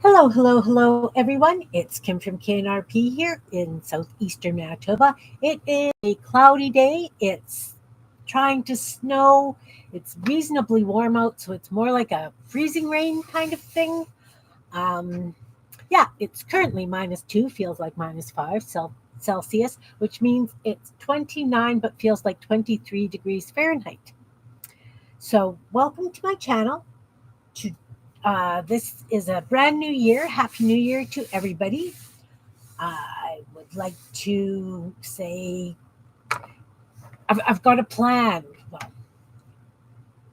Hello, hello, hello, everyone. It's Kim from K&RP here in southeastern Manitoba. It is a cloudy day. It's trying to snow. It's reasonably warm out, so it's more like a freezing rain kind of thing. Um, yeah, it's currently -2, feels like -5 Celsius, which means it's 29 but feels like 23 degrees Fahrenheit. So, welcome to my channel. To This is a brand new year. Happy New Year to everybody. I would like to say I've got a plan. Well,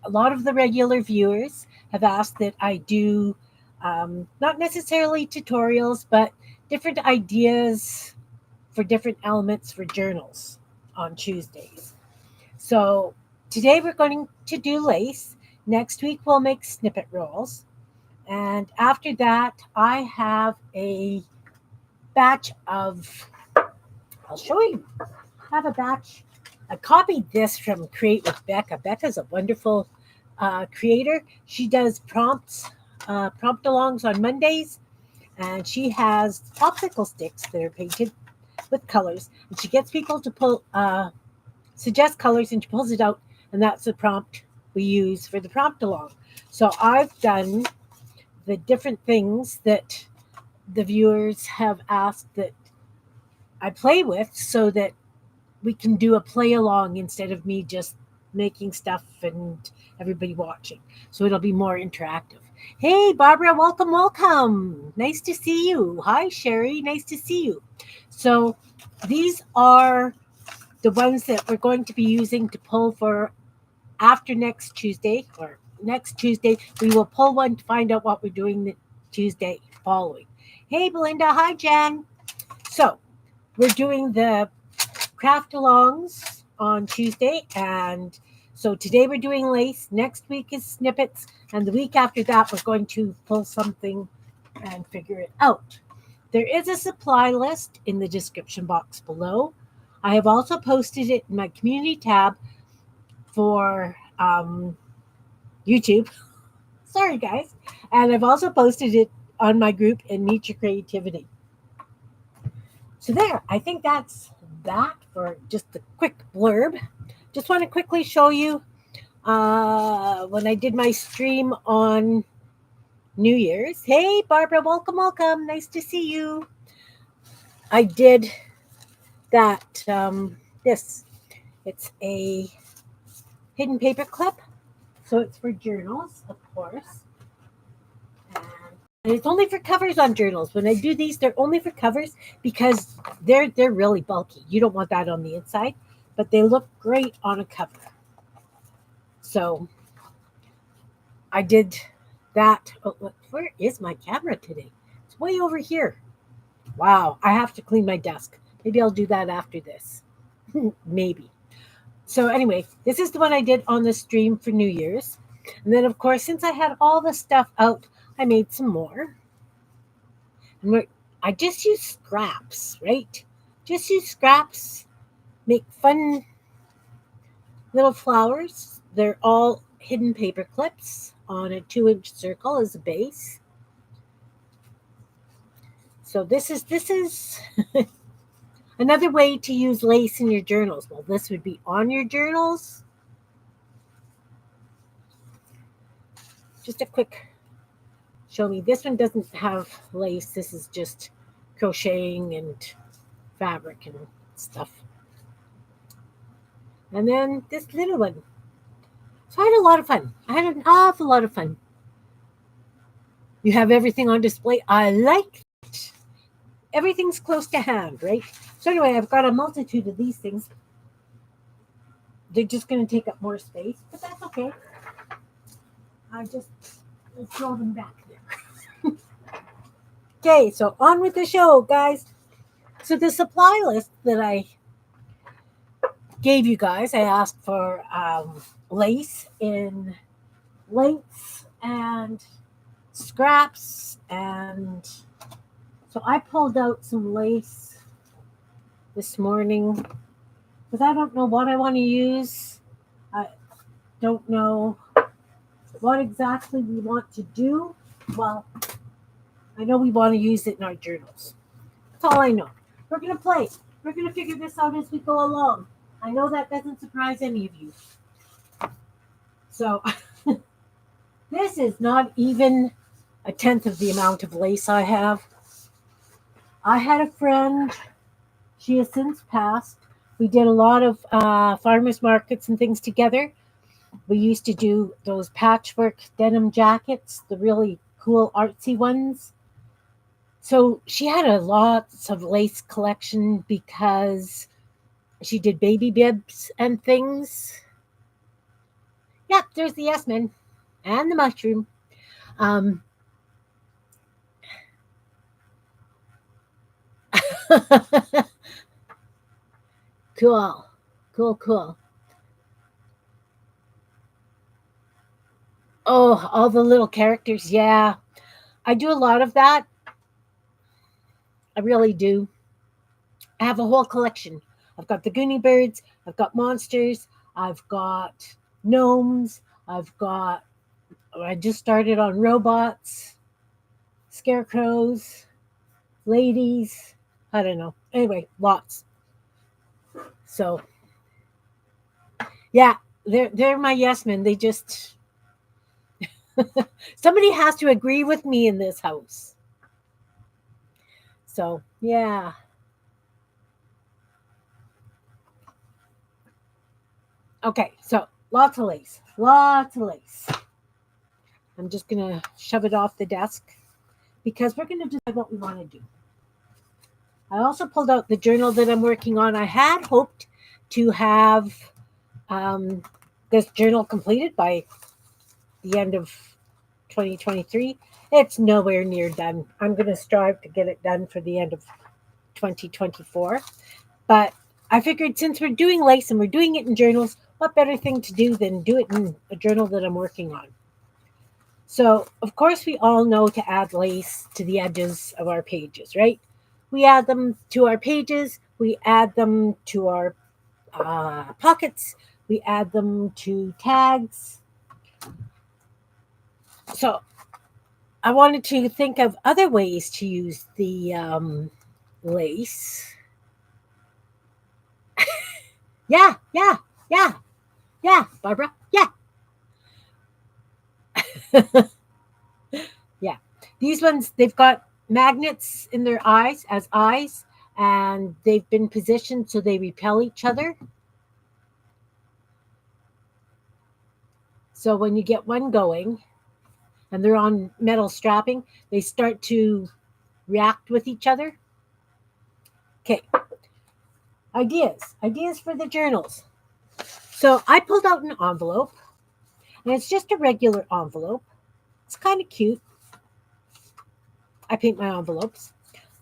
a lot of the regular viewers have asked that I do not necessarily tutorials, but different ideas for different elements for journals on Tuesdays. So today we're going to do lace. Next week we'll make snippet rolls. And after that, I have a batch of, I'll show you. I have a batch. I copied this from Create with Becca. Becca's a wonderful creator. She does prompt alongs on Mondays, and she has popsicle sticks that are painted with colors. And she gets people to suggest colors, and she pulls it out, and that's the prompt we use for the prompt along. So I've done the different things that the viewers have asked that I play with so that we can do a play along instead of me just making stuff and everybody watching. So it'll be more interactive. Hey, Barbara, welcome, welcome. Nice to see you. Hi, Sherry. Nice to see you. So these are the ones that we're going to be using to pull for after next Tuesday or next Tuesday. We will pull one to find out what we're doing the Tuesday following. Hey, Belinda. Hi, Jan. So we're doing the craft alongs on Tuesday. And so today we're doing lace. Next week is snippets. And the week after that, we're going to pull something and figure it out. There is a supply list in the description box below. I have also posted it in my community tab for YouTube. Sorry, guys. And I've also posted it on my group in Meet Your Creativity. So there, I think that's that for just a quick blurb. Just want to quickly show you when I did my stream on New Year's. Hey, Barbara, welcome, welcome. Nice to see you. I did that. This, it's a hidden paper clip. So it's for journals, of course. And it's only for covers on journals. When I do these, they're only for covers because they're really bulky. You don't want that on the inside, but they look great on a cover. So I did that. Oh, look, where is my camera today? It's way over here. Wow, I have to clean my desk. Maybe I'll do that after this. Maybe. So anyway, this is the one I did on the stream for New Year's. And then, of course, since I had all the stuff out, I made some more. And I just use scraps, right? Just use scraps, make fun little flowers. They're all hidden paper clips on a 2-inch circle as a base. So this is another way to use lace in your journals. Well, this would be on your journals. Just a quick show me. This one doesn't have lace. This is just crocheting and fabric and stuff. And then this little one. So I had a lot of fun. I had an awful lot of fun. You have everything on display. I like it. Everything's close to hand, right? So anyway, I've got a multitude of these things. They're just going to take up more space, but that's okay. I just throw them back there. Okay, so on with the show, guys. So the supply list that I gave you guys, I asked for lace in lengths and scraps, and so I pulled out some lace this morning because I don't know what I want to use. I don't know what exactly we want to do. Well, I know we want to use it in our journals. That's all I know. We're going to play. We're going to figure this out as we go along. I know that doesn't surprise any of you. So this is not even a tenth of the amount of lace I have. I had a friend, she has since passed. We did a lot of farmers markets and things together. We used to do those patchwork denim jackets, the really cool artsy ones. So she had a lots of lace collection because she did baby bibs and things. Yep, there's the yes man and the mushroom. Um, cool, cool. Oh, all the little characters. Yeah, I do a lot of that. I really do. I have a whole collection. I've got the Goonie Birds, I've got monsters, I've got gnomes, I just started on robots, scarecrows, ladies. I don't know. Anyway, lots. So, yeah, they're my yes men. They just, somebody has to agree with me in this house. So, yeah. Okay, so lots of lace. Lots of lace. I'm just going to shove it off the desk because we're going to decide what we want to do. I also pulled out the journal that I'm working on. I had hoped to have um, this journal completed by the end of 2023. It's nowhere near done. I'm going to strive to get it done for the end of 2024. But I figured since we're doing lace and we're doing it in journals, what better thing to do than do it in a journal that I'm working on? So, of course, we all know to add lace to the edges of our pages, right? We add them to our pages, we add them to our pockets, we add them to tags. So, I wanted to think of other ways to use the lace. Yeah, yeah, yeah, yeah, Barbara, yeah. Yeah. These ones, they've got magnets in their eyes as eyes, and they've been positioned so they repel each other. So when you get one going and they're on metal strapping, they start to react with each other. Okay. Ideas for the journals. So I pulled out an envelope, and it's just a regular envelope. It's kind of cute. I paint my envelopes.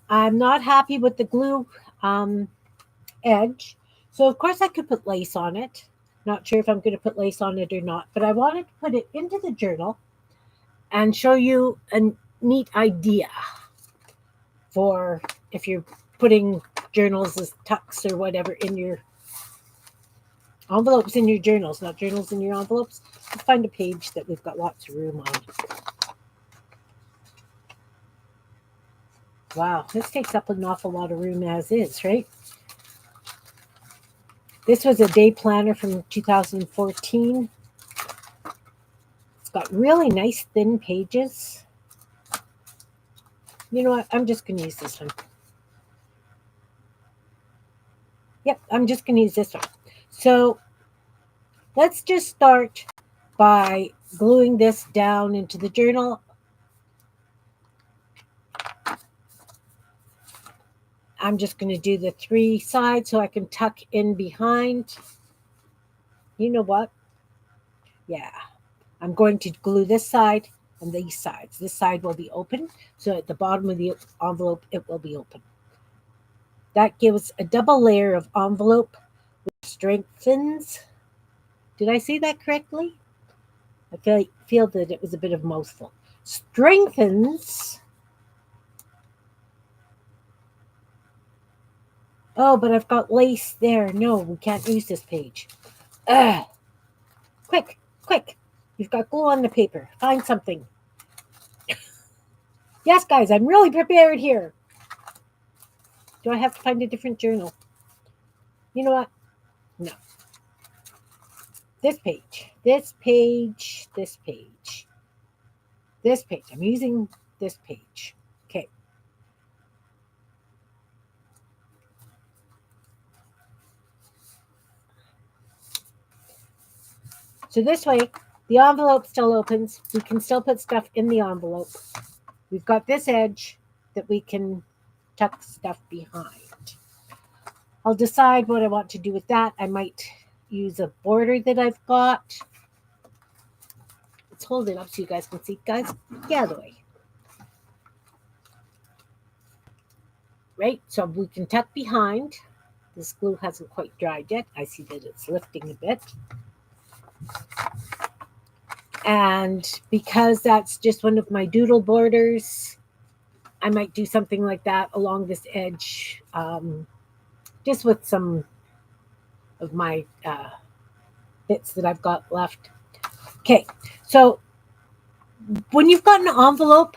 I'm not happy with the glue um, edge. So, of course, I could put lace on it. Not sure if I'm going to put lace on it or not, but I wanted to put it into the journal and show you a neat idea for if you're putting journals as tucks or whatever in your envelopes in your journals, not journals in your envelopes. Let's find a page that we've got lots of room on. Wow, this takes up an awful lot of room as is, right? This was a day planner from 2014. It's got really nice thin pages. You know what? I'm just going to use this one. Yep, I'm just going to use this one. So let's just start by gluing this down into the journal. I'm just going to do the 3 sides so I can tuck in behind. You know what? Yeah. I'm going to glue this side and these sides. This side will be open, so at the bottom of the envelope, it will be open. That gives a double layer of envelope, which strengthens. Did I say that correctly? I feel that it was a bit of a mouthful. Strengthens. Oh, but I've got lace there. No, we can't use this page. Ugh. Quick. You've got glue on the paper. Find something. Yes, guys, I'm really prepared here. Do I have to find a different journal? You know what? No. This page. This page. This page. This page. I'm using this page. Okay. So this way, the envelope still opens. We can still put stuff in the envelope. We've got this edge that we can tuck stuff behind. I'll decide what I want to do with that. I might use a border that I've got. Let's hold it up so you guys can see. Guys, get out of the way. Right? So we can tuck behind. This glue hasn't quite dried yet. I see that it's lifting a bit. And because that's just one of my doodle borders, I might do something like that along this edge, just with some of my bits that I've got left. Okay, so when you've got an envelope,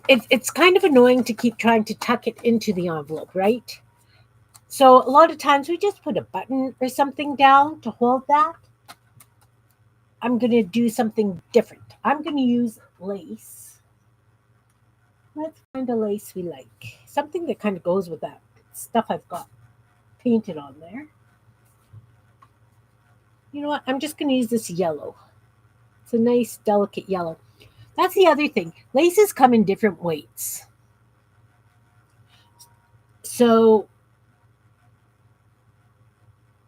it's kind of annoying to keep trying to tuck it into the envelope, right? So a lot of times we just put a button or something down to hold that. I'm going to do something different. I'm going to use lace. Let's find a lace we like. Something that kind of goes with that stuff I've got painted on there. You know what? I'm just going to use this yellow. It's a nice, delicate yellow. That's the other thing. Laces come in different weights. So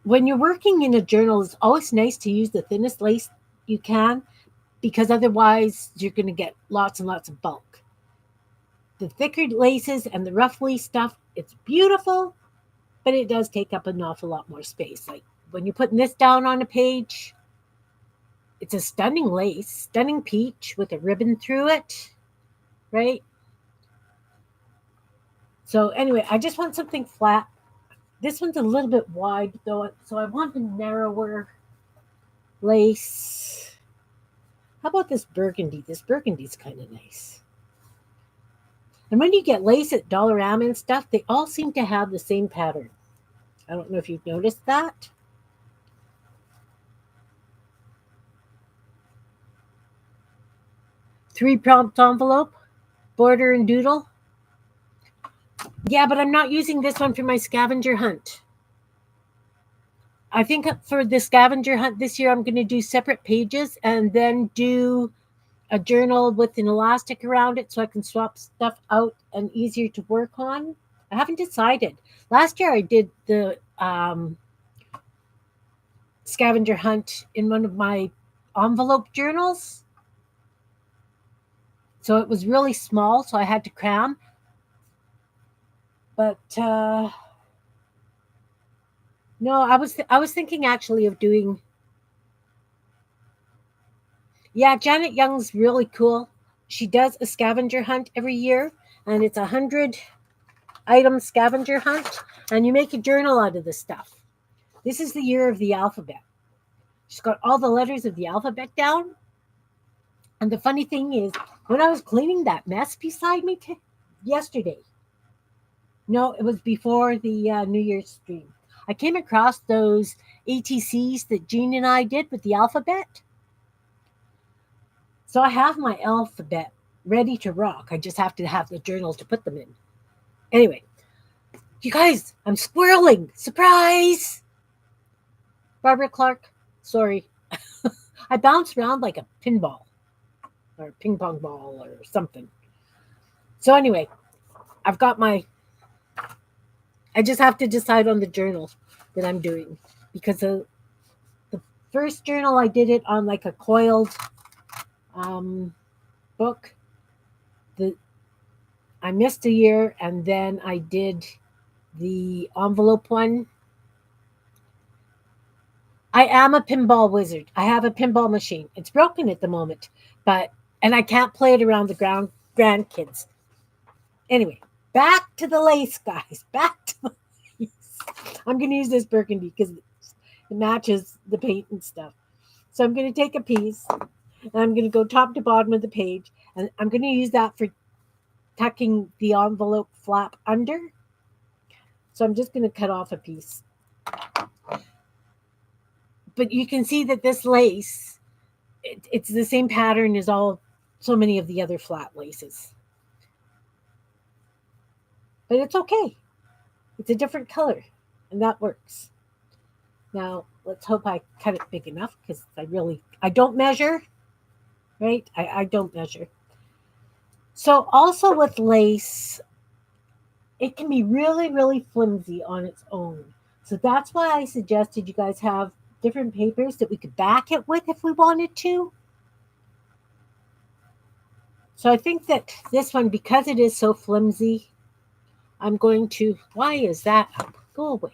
when you're working in a journal, it's always nice to use the thinnest lace you can, because otherwise you're going to get lots and lots of bulk. The thicker laces and the roughly stuff, it's beautiful, but it does take up an awful lot more space. Like when you're putting this down on a page, it's a stunning lace, stunning peach with a ribbon through it, right? So anyway, I just want something flat. This one's a little bit wide though, so I want a narrower lace. How about this burgundy? This burgundy's kind of nice. And when you get lace at Dollarama and stuff, they all seem to have the same pattern. I don't know if you've noticed that. Three prompt envelope, border and doodle. Yeah, but I'm not using this one for my scavenger hunt. I think for the scavenger hunt this year, I'm going to do separate pages and then do a journal with an elastic around it so I can swap stuff out and easier to work on. I haven't decided. Last year I did the scavenger hunt in one of my envelope journals. So it was really small, so I had to cram. But no, I was thinking actually of doing. Yeah, Janet Young's really cool. She does a scavenger hunt every year, and it's 100-item scavenger hunt, and you make a journal out of this stuff. This is the year of the alphabet. She's got all the letters of the alphabet down. And the funny thing is, when I was cleaning that mess beside me yesterday, no, it was before the New Year's stream, I came across those ATCs that Jean and I did with the alphabet. So I have my alphabet ready to rock. I just have to have the journal to put them in. Anyway, you guys, I'm squirreling. Surprise! Barbara Clark, sorry. I bounce around like a pinball or a ping pong ball or something. So anyway, I've got I just have to decide on the journal that I'm doing, because the first journal I did it on like a coiled book. I missed a year, and then I did the envelope one. I am a pinball wizard. I have a pinball machine. It's broken at the moment, and I can't play it around the grandkids. Anyway, back to the lace, guys. Back to the lace. I'm going to use this burgundy because It matches the paint and stuff. So I'm going to take a piece and I'm going to go top to bottom of the page, and I'm going to use that for tucking the envelope flap under. So I'm just going to cut off a piece. But you can see that this lace, it's the same pattern as so many of the other flat laces. But it's okay. It's a different color, and that works. Now, let's hope I cut it big enough, because I don't measure, right? I don't measure. So also with lace, it can be really, really flimsy on its own. So that's why I suggested you guys have different papers that we could back it with if we wanted to. So I think that this one, because it is so flimsy, I'm going to, why is that up? Go away.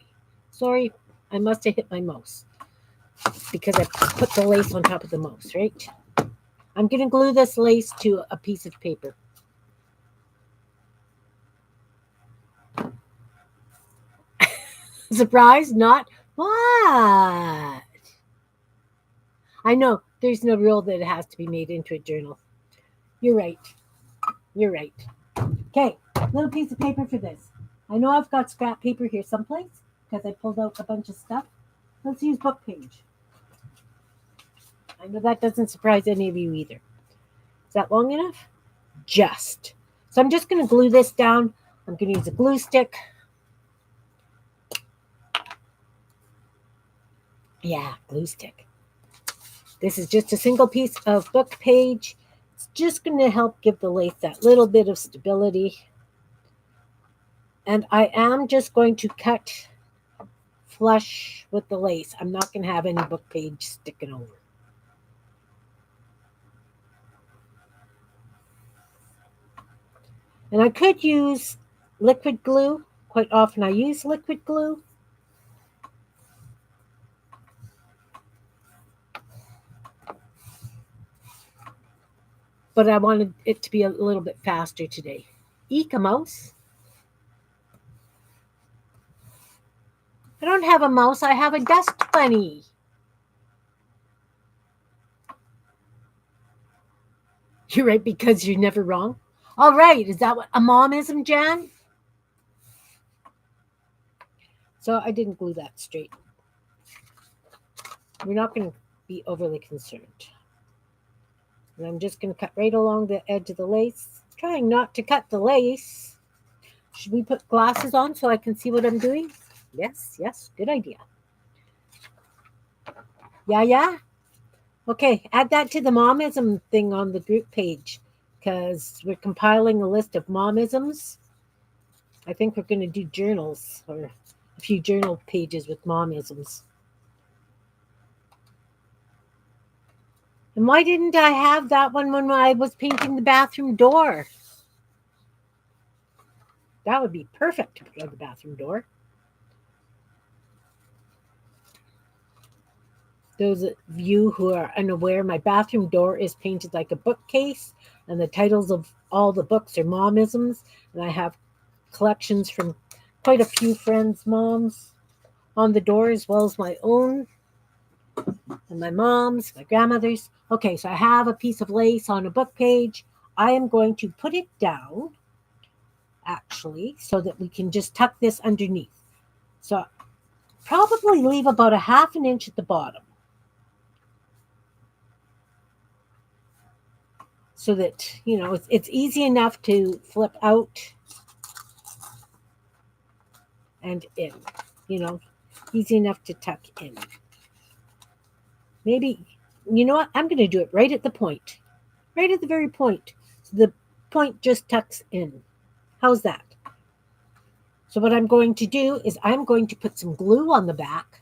Sorry, I must have hit my mouse because I put the lace on top of the mouse, right? I'm going to glue this lace to a piece of paper. Surprise, not what? I know there's no rule that it has to be made into a journal. You're right. You're right. Okay, little piece of paper for this. I know I've got scrap paper here someplace because I pulled out a bunch of stuff. Let's use book page. I know that doesn't surprise any of you either. Is that long enough? Just. So I'm just going to glue this down. I'm going to use a glue stick. Yeah, glue stick. This is just a single piece of book page. It's just going to help give the lace that little bit of stability. And I am just going to cut flush with the lace. I'm not going to have any book page sticking over. And I could use liquid glue. Quite often I use liquid glue. But I wanted it to be a little bit faster today. Eek a mouse. I don't have a mouse, I have a dust bunny. You're right, because you're never wrong. All right, is that what a momism, Jan? So I didn't glue that straight. We're not going to be overly concerned. And I'm just going to cut right along the edge of the lace, trying not to cut the lace. Should we put glasses on so I can see what I'm doing? Yes, good idea. Yeah. Okay, add that to the momism thing on the group page, because we're compiling a list of momisms. I think we're going to do journals, or a few journal pages with momisms. And why didn't I have that one when I was painting the bathroom door? That would be perfect to put on the bathroom door. Those of you who are unaware, my bathroom door is painted like a bookcase, and the titles of all the books are momisms, and I have collections from quite a few friends' moms on the door, as well as my own, and my mom's, my grandmother's. Okay, so I have a piece of lace on a book page. I am going to put it down, actually, so that we can just tuck this underneath. So probably leave about a half an inch at the bottom, so that, it's easy enough to flip out and in, easy enough to tuck in. Maybe, you know what? I'm going to do it right at the point, right at the very point. So the point just tucks in. How's that? So what I'm going to do is I'm going to put some glue on the back,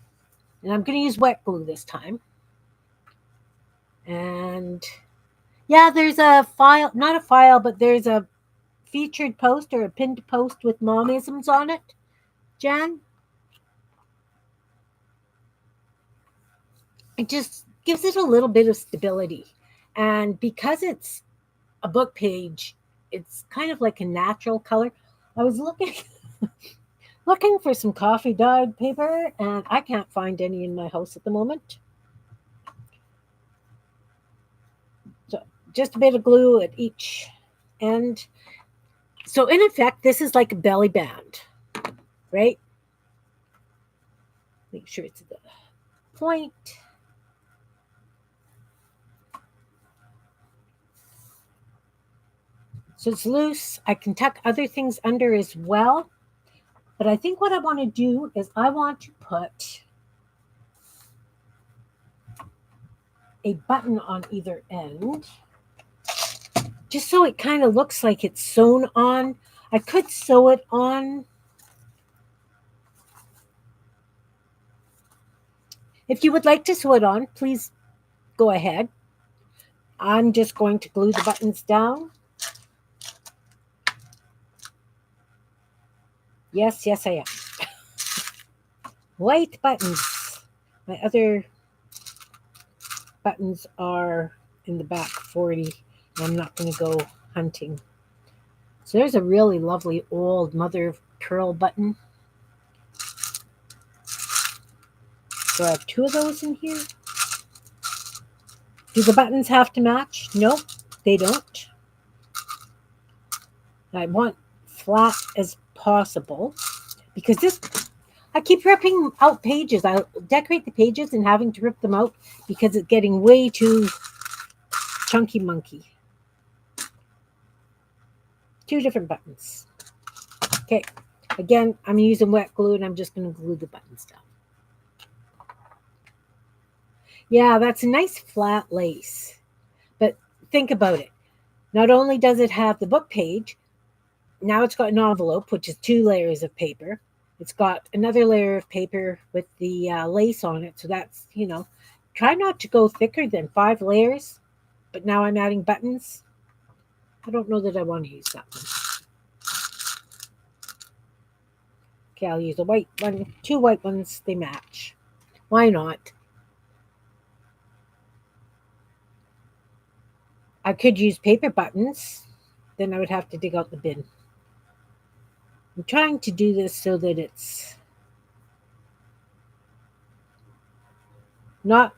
and I'm going to use wet glue this time. And yeah, there's a file, not a file, but there's a featured post or a pinned post with momisms on it, Jan. It just gives it a little bit of stability. And because it's a book page, it's kind of like a natural color. I was looking Looking for some coffee dyed paper, and I can't find any in my house at the moment. So just a bit of glue at each end. So in effect, this is like a belly band, right? Make sure it's the point. So it's loose. I can tuck other things under as well. But I think what I want to do is I want to put a button on either end, just so it kind of looks like it's sewn on. I could sew it on. If you would like to sew it on, please go ahead. I'm just going to glue the buttons down. Yes, I am. White buttons. My other buttons are in the back 40. I'm not going to go hunting. So there's a really lovely old mother of pearl button. So I have two of those in here. Do the buttons have to match? Nope, they don't. I want flat as possible because I keep ripping out pages. I decorate the pages and having to rip them out because it's getting way too chunky monkey. Two different buttons. Okay, again, I'm using wet glue and I'm just going to glue the buttons down. Yeah, that's a nice flat lace. But think about it. Not only does it have the book page, now it's got an envelope, which is 2 layers of paper. It's got another layer of paper with the lace on it. So that's, try not to go thicker than 5 layers. But now I'm adding buttons. I don't know that I want to use that one. Okay, I'll use a white one. 2 white ones, they match. Why not? I could use paper buttons. Then I would have to dig out the bin. I'm trying to do this so that it's not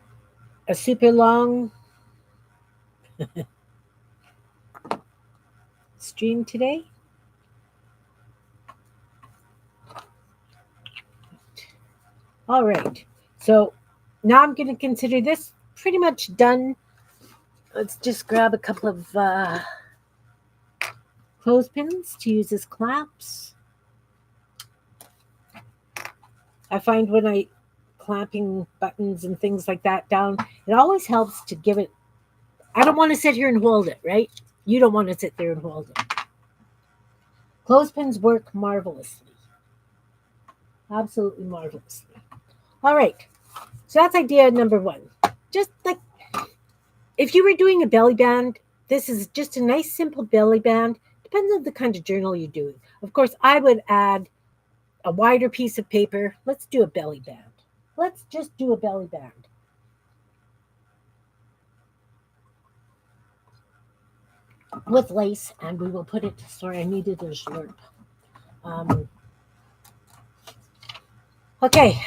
a super long stream today. All right. So now I'm going to consider this pretty much done. Let's just grab a couple of clothespins to use as clamps. I find when I clamping buttons and things like that down, it always helps to give it. I don't want to sit here and hold it, right? You don't want to sit there and hold it. Clothespins work marvelously. Absolutely marvelously. All right. So that's idea number 1. Just like if you were doing a belly band, this is just a nice simple belly band. Depends on the kind of journal you're doing. Of course, I would add a wider piece of paper. Let's do a belly band. Let's just do a belly band. With lace, and we will put it, sorry, I needed a slurp. Okay,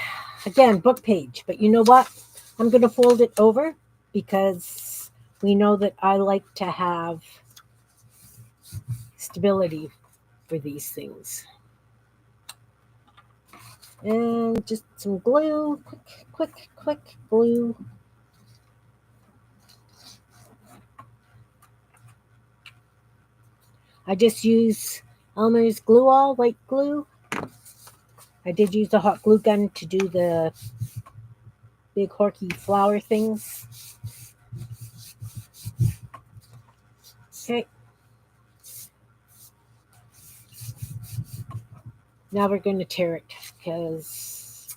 again, book page, but you know what? I'm going to fold it over because we know that I like to have stability for these things. And just some glue, quick glue. I just use Elmer's Glue All white glue. I did use a hot glue gun to do the big horky flower things. Okay. Now we're going to tear it because,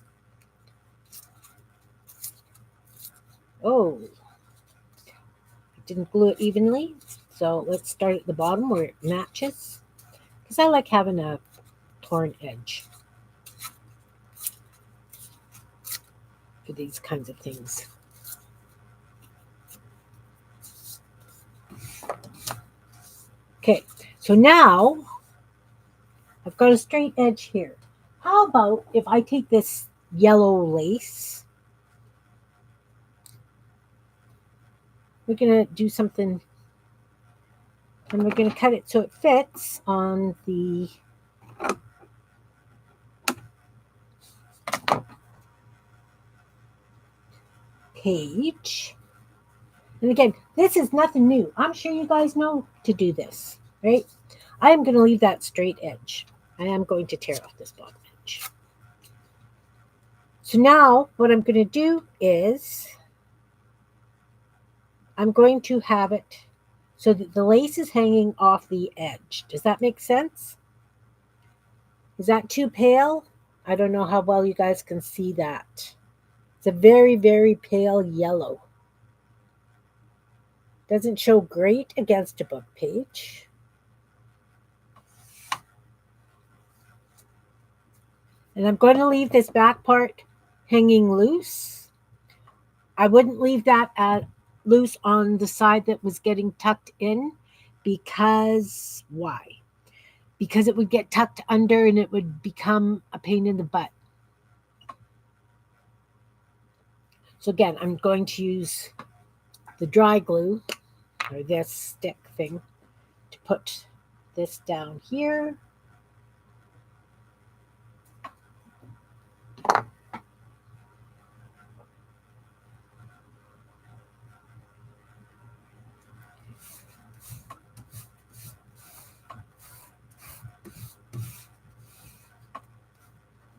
I didn't glue it evenly. So let's start at the bottom where it matches because I like having a torn edge for these kinds of things. Okay, so now I've got a straight edge here. how about if I take this yellow lace, we're going to do something, and we're going to cut it so it fits on the page. And again, this is nothing new. I'm sure you guys know to do this, right? I am going to leave that straight edge. I am going to tear off this bottom edge. So now what I'm going to do is I'm going to have it so that the lace is hanging off the edge. Does that make sense? Is that too pale? I don't know how well you guys can see that. It's a very, very pale yellow. Doesn't show great against a book page. And I'm going to leave this back part hanging loose. I wouldn't leave that loose on the side that was getting tucked in because why? Because it would get tucked under and it would become a pain in the butt. So again, I'm going to use the dry glue or this stick thing to put this down here.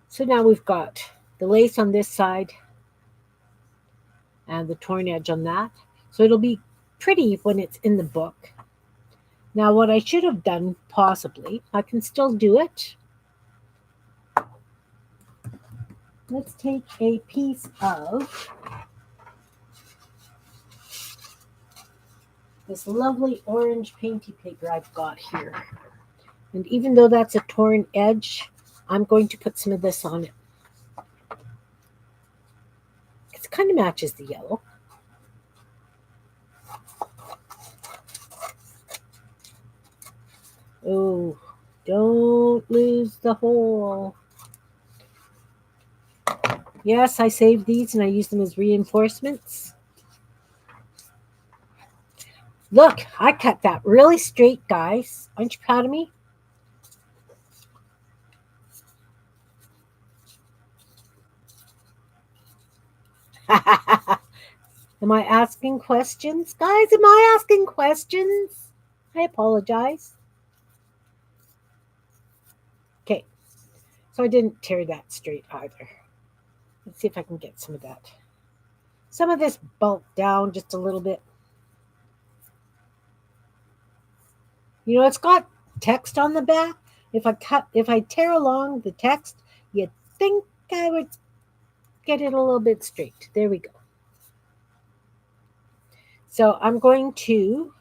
So now we've got the lace on this side and the torn edge on that. So it'll be pretty when it's in the book. Now what I should have done, possibly, I can still do it. Let's take a piece of this lovely orange painty paper I've got here. And even though that's a torn edge, I'm going to put some of this on it. It kind of matches the yellow. Oh, don't lose the hole. Yes, I saved these and I use them as reinforcements. Look, I cut that really straight, guys. Aren't you proud of me? Am I asking questions? Guys, am I asking questions? I apologize. Okay, so I didn't tear that straight either. Let's see if I can get some of that. Some of this bulked down just a little bit. You know, it's got text on the back. If I tear along the text, you'd think I would get it a little bit straight. There we go. So I'm going to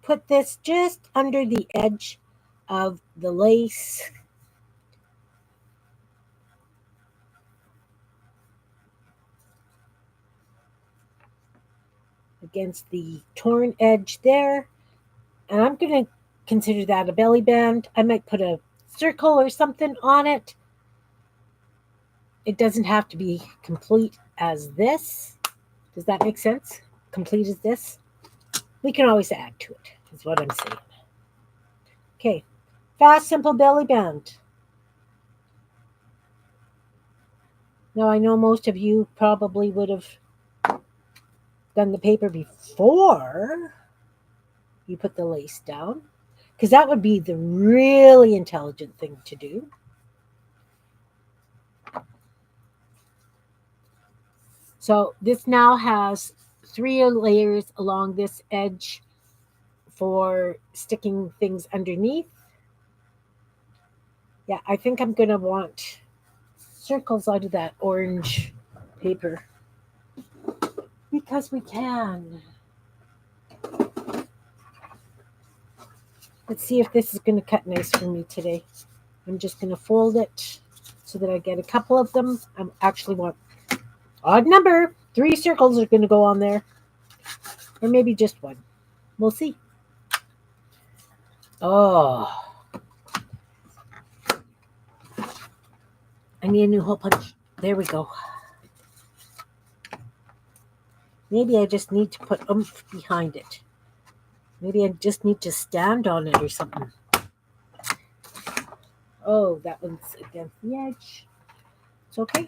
put this just under the edge of the lace. Against the torn edge there. And I'm going to consider that a belly band. I might put a circle or something on it. It doesn't have to be complete as this. Does that make sense? Complete as this? We can always add to it, is what I'm saying. Okay, fast, simple belly band. Now, I know most of you probably would have done the paper before you put the lace down, because that would be the really intelligent thing to do. So this now has 3 layers along this edge for sticking things underneath. Yeah, I think I'm going to want circles out of that orange paper because we can. Let's see if this is going to cut nice for me today. I'm just going to fold it so that I get a couple of them. I actually want odd number. 3 circles are going to go on there. Or maybe just 1. We'll see. Oh. I need a new hole punch. There we go. Maybe I just need to put oomph behind it. Maybe I just need to stand on it or something. Oh, that one's against the edge. It's okay.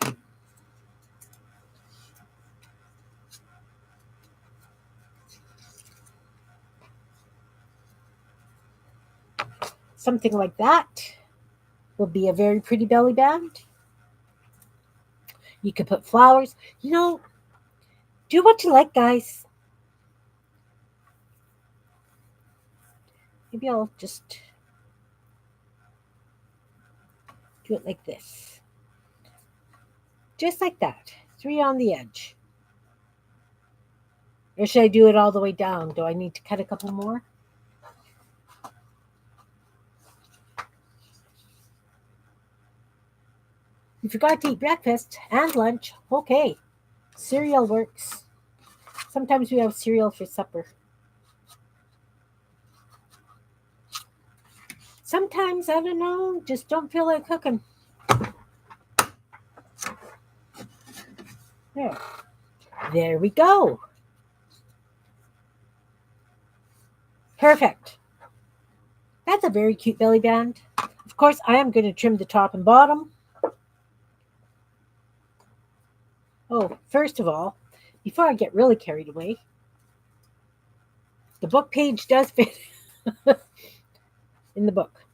Something like that will be a very pretty belly band. You could put flowers. Do what you like, guys. Maybe I'll just do it like this. Just like that. 3 on the edge. Or should I do it all the way down? Do I need to cut a couple more? You forgot to eat breakfast and lunch. Okay. Cereal works. Sometimes we have cereal for supper. Sometimes, I don't know, just don't feel like cooking. There we go. Perfect. That's a very cute belly band. Of course, I am going to trim the top and bottom. Oh, first of all, before I get really carried away, the book page does fit in the book.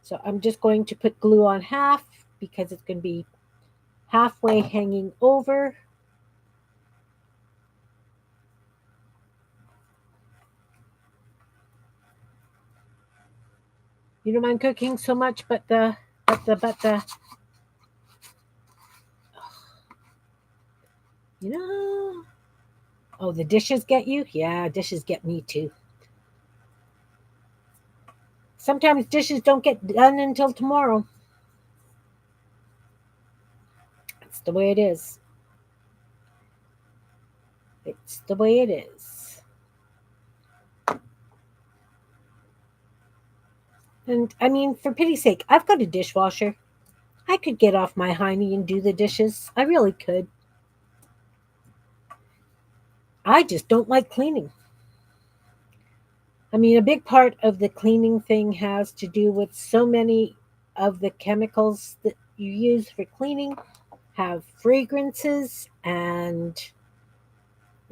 So I'm just going to put glue on half because it's going to be halfway hanging over. You don't mind cooking so much, but the oh, the dishes get you? Yeah, dishes get me too. Sometimes dishes don't get done until tomorrow. It's the way it is. It's the way it is. And I mean, for pity's sake, I've got a dishwasher. I could get off my hiney and do the dishes. I really could. I just don't like cleaning. I mean, a big part of the cleaning thing has to do with so many of the chemicals that you use for cleaning have fragrances, and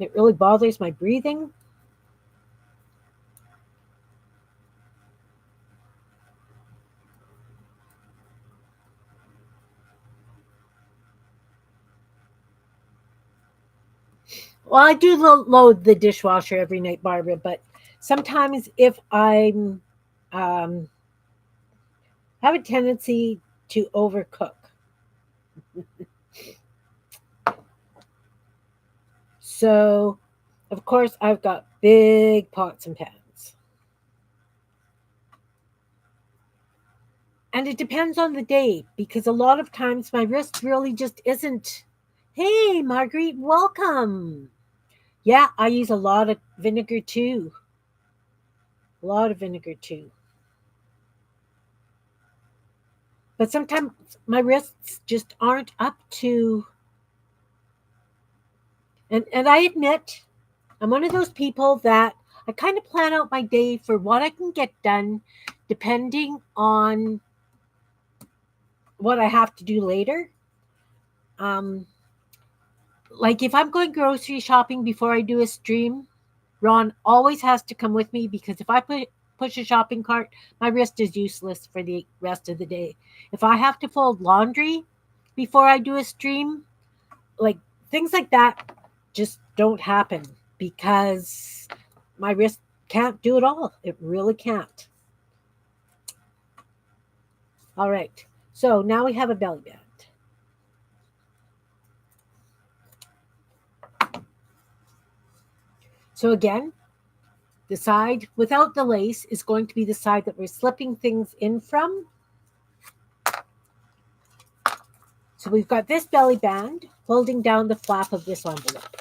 it really bothers my breathing. Well, I do load the dishwasher every night, Barbara, but sometimes if I'm um, have a tendency to overcook. So, of course, I've got big pots and pans. And it depends on the day because a lot of times my wrist really just isn't. Hey, Marguerite, welcome. Yeah, I use a lot of vinegar too. A lot of vinegar too. But sometimes my wrists just aren't up to. And I admit, I'm one of those people that I kind of plan out my day for what I can get done depending on what I have to do later. Um, like if I'm going grocery shopping before I do a stream, Ron always has to come with me because if I push a shopping cart, my wrist is useless for the rest of the day. If I have to fold laundry before I do a stream, like things like that just don't happen because my wrist can't do it all. It really can't. All right. So now we have a belly band. So again, the side without the lace is going to be the side that we're slipping things in from. So we've got this belly band holding down the flap of this envelope.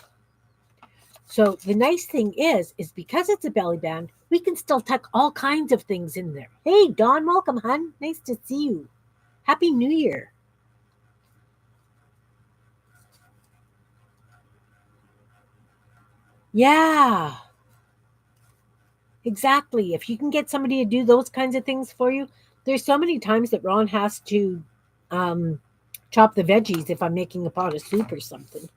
So the nice thing is because it's a belly band, we can still tuck all kinds of things in there. Hey, Dawn, welcome, hun. Nice to see you. Happy New Year. Yeah, exactly. If you can get somebody to do those kinds of things for you, there's so many times that Ron has to um, chop the veggies if I'm making a pot of soup or something.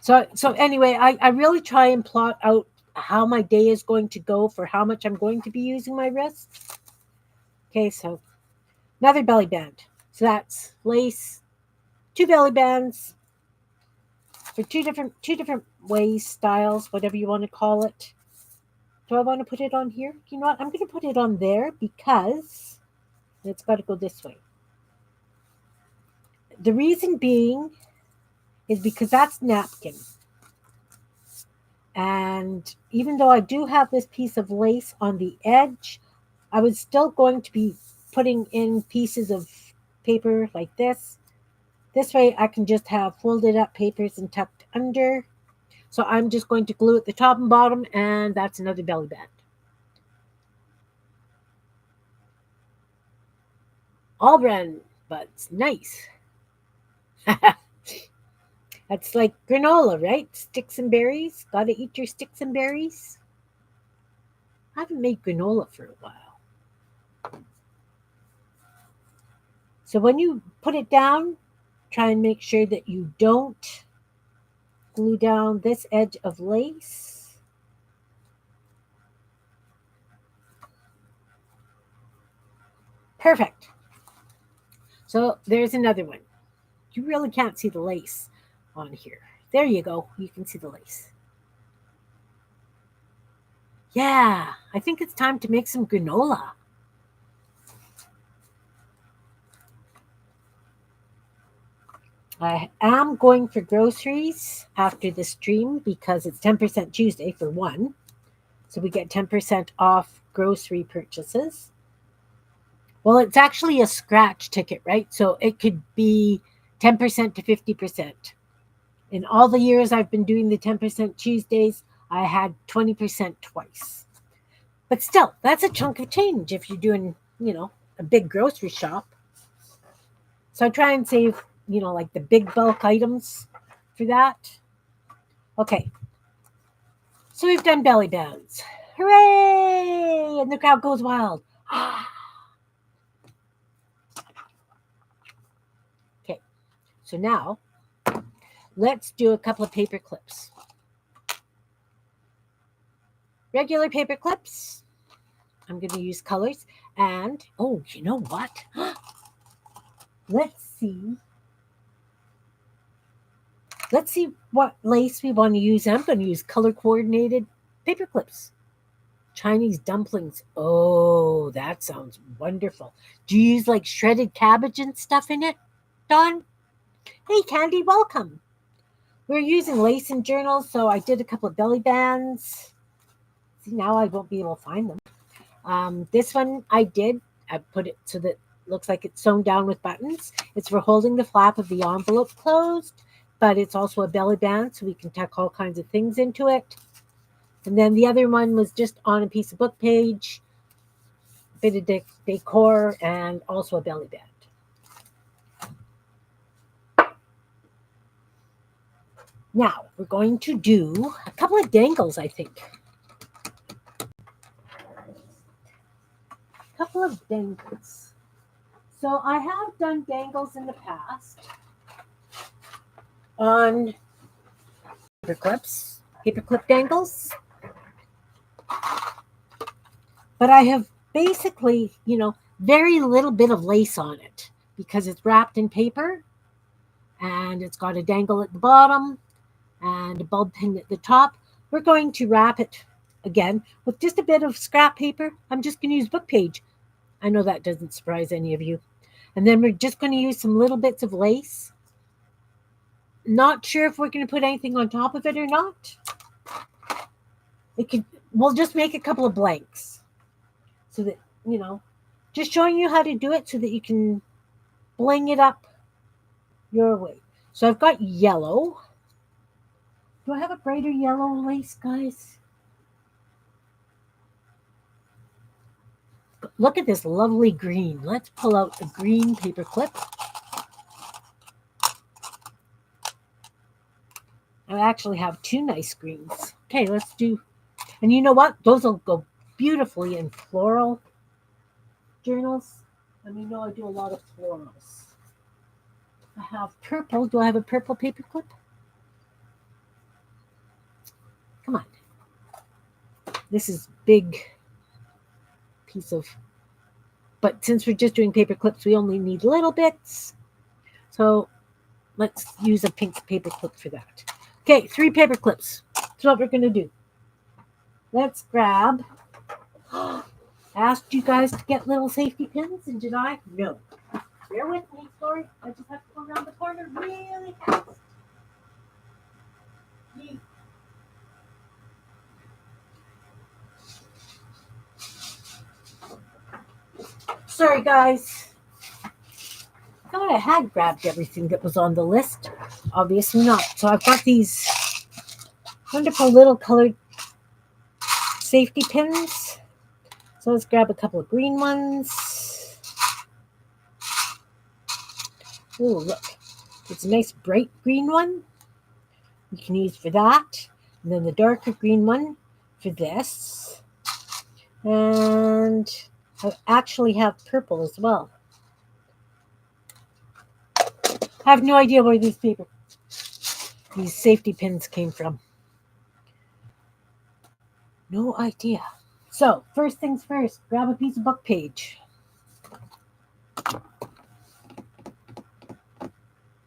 So anyway, I really try and plot out how my day is going to go for how much I'm going to be using my wrists. Okay, so another belly band. So that's lace, two belly bands for two different ways, styles, whatever you want to call it. Do I want to put it on here? You know what? I'm going to put it on there because it's got to go this way. The reason being is because that's napkin. And even though I do have this piece of lace on the edge, I was still going to be putting in pieces of paper like this. This way I can just have folded up papers and tucked under. So I'm just going to glue at the top and bottom, and that's another belly band. All brand buds. Nice. That's like granola, right? Sticks and berries. Gotta eat your sticks and berries. I haven't made granola for a while. So when you put it down, try and make sure that you don't glue down this edge of lace. Perfect. So there's another one. You really can't see the lace on here. There you go. You can see the lace. Yeah, I think it's time to make some granola. I am going for groceries after the stream because it's 10% Tuesday for one. So we get 10% off grocery purchases. Well, it's actually a scratch ticket, right? So it could be 10% to 50%. In all the years I've been doing the 10% Tuesdays, I had 20% twice. But still, that's a chunk of change if you're doing, a big grocery shop. So I try and save, like the big bulk items for that. Okay. So we've done belly bands. Hooray! And the crowd goes wild. Okay. So now let's do a couple of paper clips. Regular paper clips. I'm going to use colors. And, oh, you know what? Let's see. Let's see what lace we want to use. I'm going to use color coordinated paper clips. Chinese dumplings. Oh, that sounds wonderful. Do you use like shredded cabbage and stuff in it, Dawn? Hey, Candy, welcome. We're using lace and journals, so I did a couple of belly bands. See, now I won't be able to find them. This one I did. I put it so that it looks like it's sewn down with buttons. It's for holding the flap of the envelope closed, but it's also a belly band, so we can tuck all kinds of things into it. And then the other one was just on a piece of book page, a bit of decor, and also a belly band. Now, we're going to do a couple of dangles, I think. A couple of dangles. So I have done dangles in the past on paper clips, paper clip dangles. But I have basically, very little bit of lace on it because it's wrapped in paper and it's got a dangle at the bottom and a bulb pin at the top. We're going to wrap it again with just a bit of scrap paper. I'm just going to use book page. I know that doesn't surprise any of you. And then we're just going to use some little bits of lace. Not sure if we're going to put anything on top of it or not. We'll just make a couple of blanks so that, just showing you how to do it so that you can bling it up your way. So I've got yellow. Do I have a brighter yellow lace, guys? Look at this lovely green. Let's pull out the green paper clip. I actually have two nice greens. Okay, let's do, and you know what? Those will go beautifully in floral journals. And you know I do a lot of florals. I have purple. Do I have a purple paper clip? Come on. This is big piece of, but since we're just doing paper clips, we only need little bits. So let's use a pink paper clip for that. Okay, 3 paper clips. That's what we're going to do. Let's grab. Asked you guys to get little safety pins, and did I? No. Bear with me, sorry. I just have to go around the corner really fast. Sorry, guys. I thought I had grabbed everything that was on the list. Obviously not. So I've got these wonderful little colored safety pins. So let's grab a couple of green ones. Oh, look. It's a nice bright green one. You can use for that. And then the darker green one for this. And I actually have purple as well. I have no idea where these safety pins came from. No idea. So, first things first, grab a piece of book page.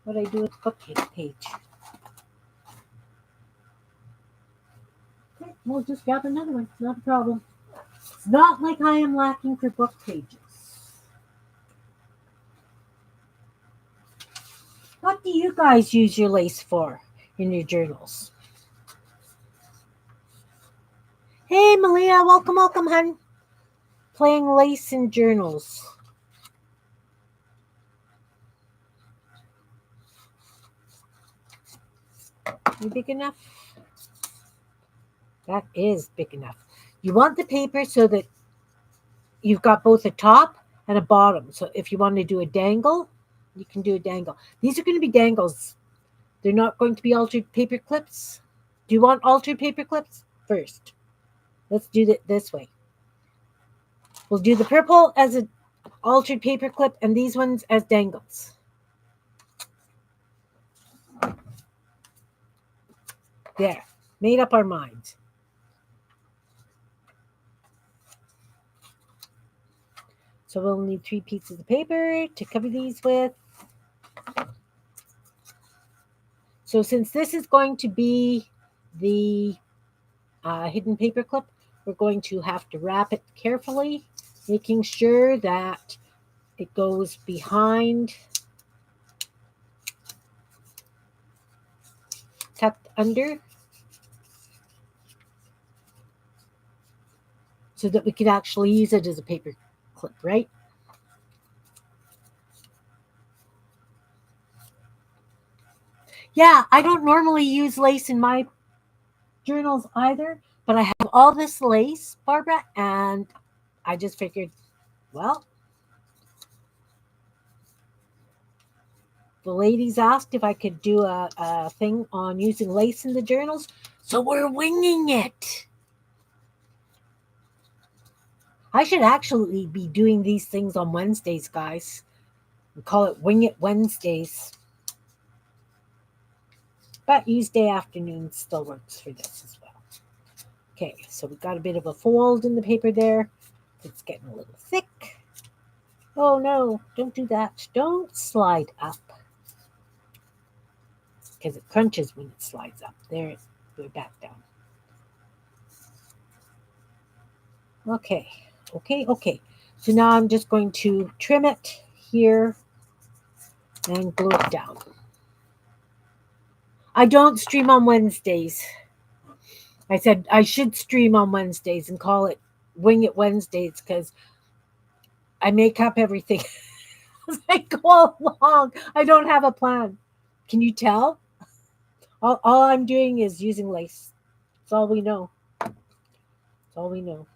What do I do with the book page? Okay, we'll just grab another one. Not a problem. It's not like I am lacking for book pages. What do you guys use your lace for in your journals? Hey, Malia, welcome, hun. Playing lace in journals. You big enough? That is big enough. You want the paper so that you've got both a top and a bottom. So if you want to do a dangle, you can do a dangle. These are going to be dangles. They're not going to be altered paper clips. Do you want altered paper clips? First, let's do it this way. We'll do the purple as an altered paper clip and these ones as dangles. There, made up our minds. So we'll need 3 pieces of paper to cover these with. So since this is going to be the hidden paper clip, we're going to have to wrap it carefully, making sure that it goes behind, tucked under, so that we can actually use it as a paper clip, right? Yeah, I don't normally use lace in my journals either, but I have all this lace, Barbara, and I just figured, well, the ladies asked if I could do a thing on using lace in the journals, so we're winging it. I should actually be doing these things on Wednesdays, guys. We call it Wing It Wednesdays. But Useday afternoon still works for this as well. Okay, so we've got a bit of a fold in the paper there. It's getting a little thick. Oh no, don't do that. Don't slide up. Because it crunches when it slides up. There, we're back down. Okay. So now I'm just going to trim it here and glue it down. I don't stream on Wednesdays. I said I should stream on Wednesdays and call it Wing It Wednesdays because I make up everything as I go along. I don't have a plan. Can you tell? All I'm doing is using lace. That's all we know. That's all we know.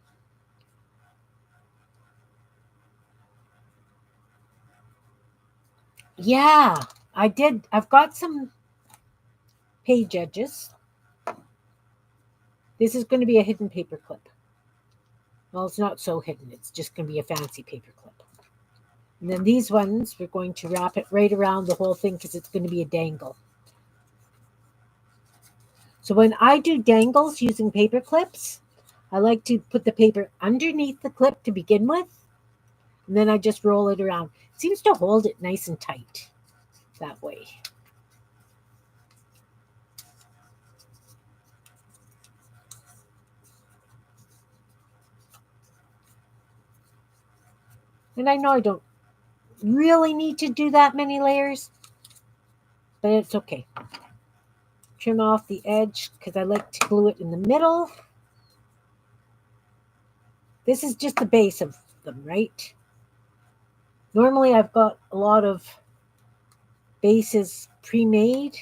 Yeah, I did. I've got some page edges. This is going to be a hidden paper clip. Well, it's not so hidden. It's just going to be a fancy paper clip. And then these ones, we're going to wrap it right around the whole thing because it's going to be a dangle. So when I do dangles using paper clips, I like to put the paper underneath the clip to begin with, and then I just roll it around. It seems to hold it nice and tight that way. And I know I don't really need to do that many layers, but it's okay. Trim off the edge because I like to glue it in the middle. This is just the base of them, right? Normally I've got a lot of bases pre-made,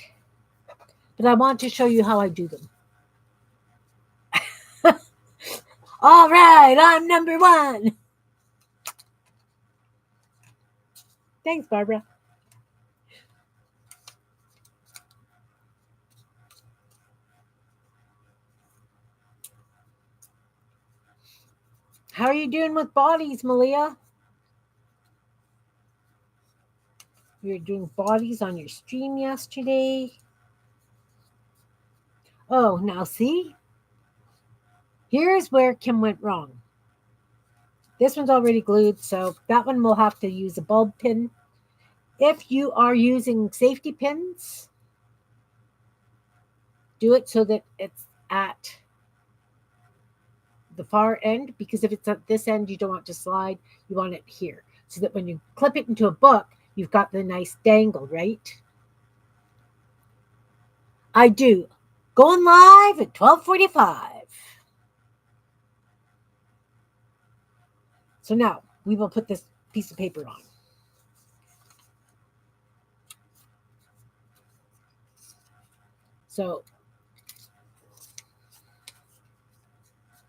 but I want to show you how I do them. All right, I'm number one. Thanks, Barbara. How are you doing with bodies, Malia? We were doing bodies on your stream yesterday. Oh, now see? Here's where Kim went wrong. This one's already glued, so that one will have to use a bulb pin. If you are using safety pins, do it so that it's at the far end, because if it's at this end, you don't want to slide. You want it here, so that when you clip it into a book, you've got the nice dangle, right? I do. Going live at 12:45. So now we will put this piece of paper on. So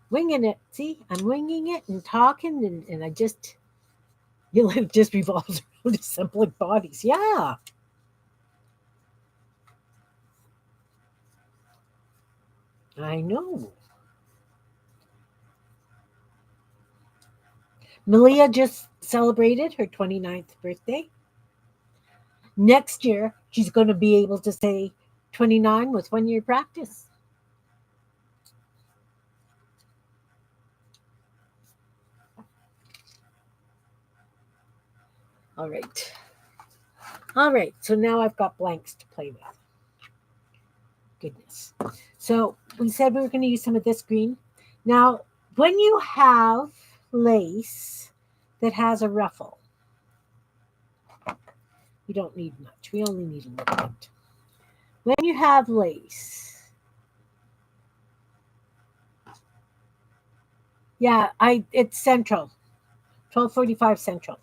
winging it. See, I'm winging it and talking, and I just, it just revolves around assembling bodies. Yeah. I know. Malia just celebrated her 29th birthday. Next year, she's going to be able to say 29 with 1 year practice. All right. All right. So now I've got blanks to play with. Goodness. So we said we were going to use some of this green. Now, when you have lace that has a ruffle, we don't need much. We only need a little bit. When you have lace, yeah, it's central, 12:45 central.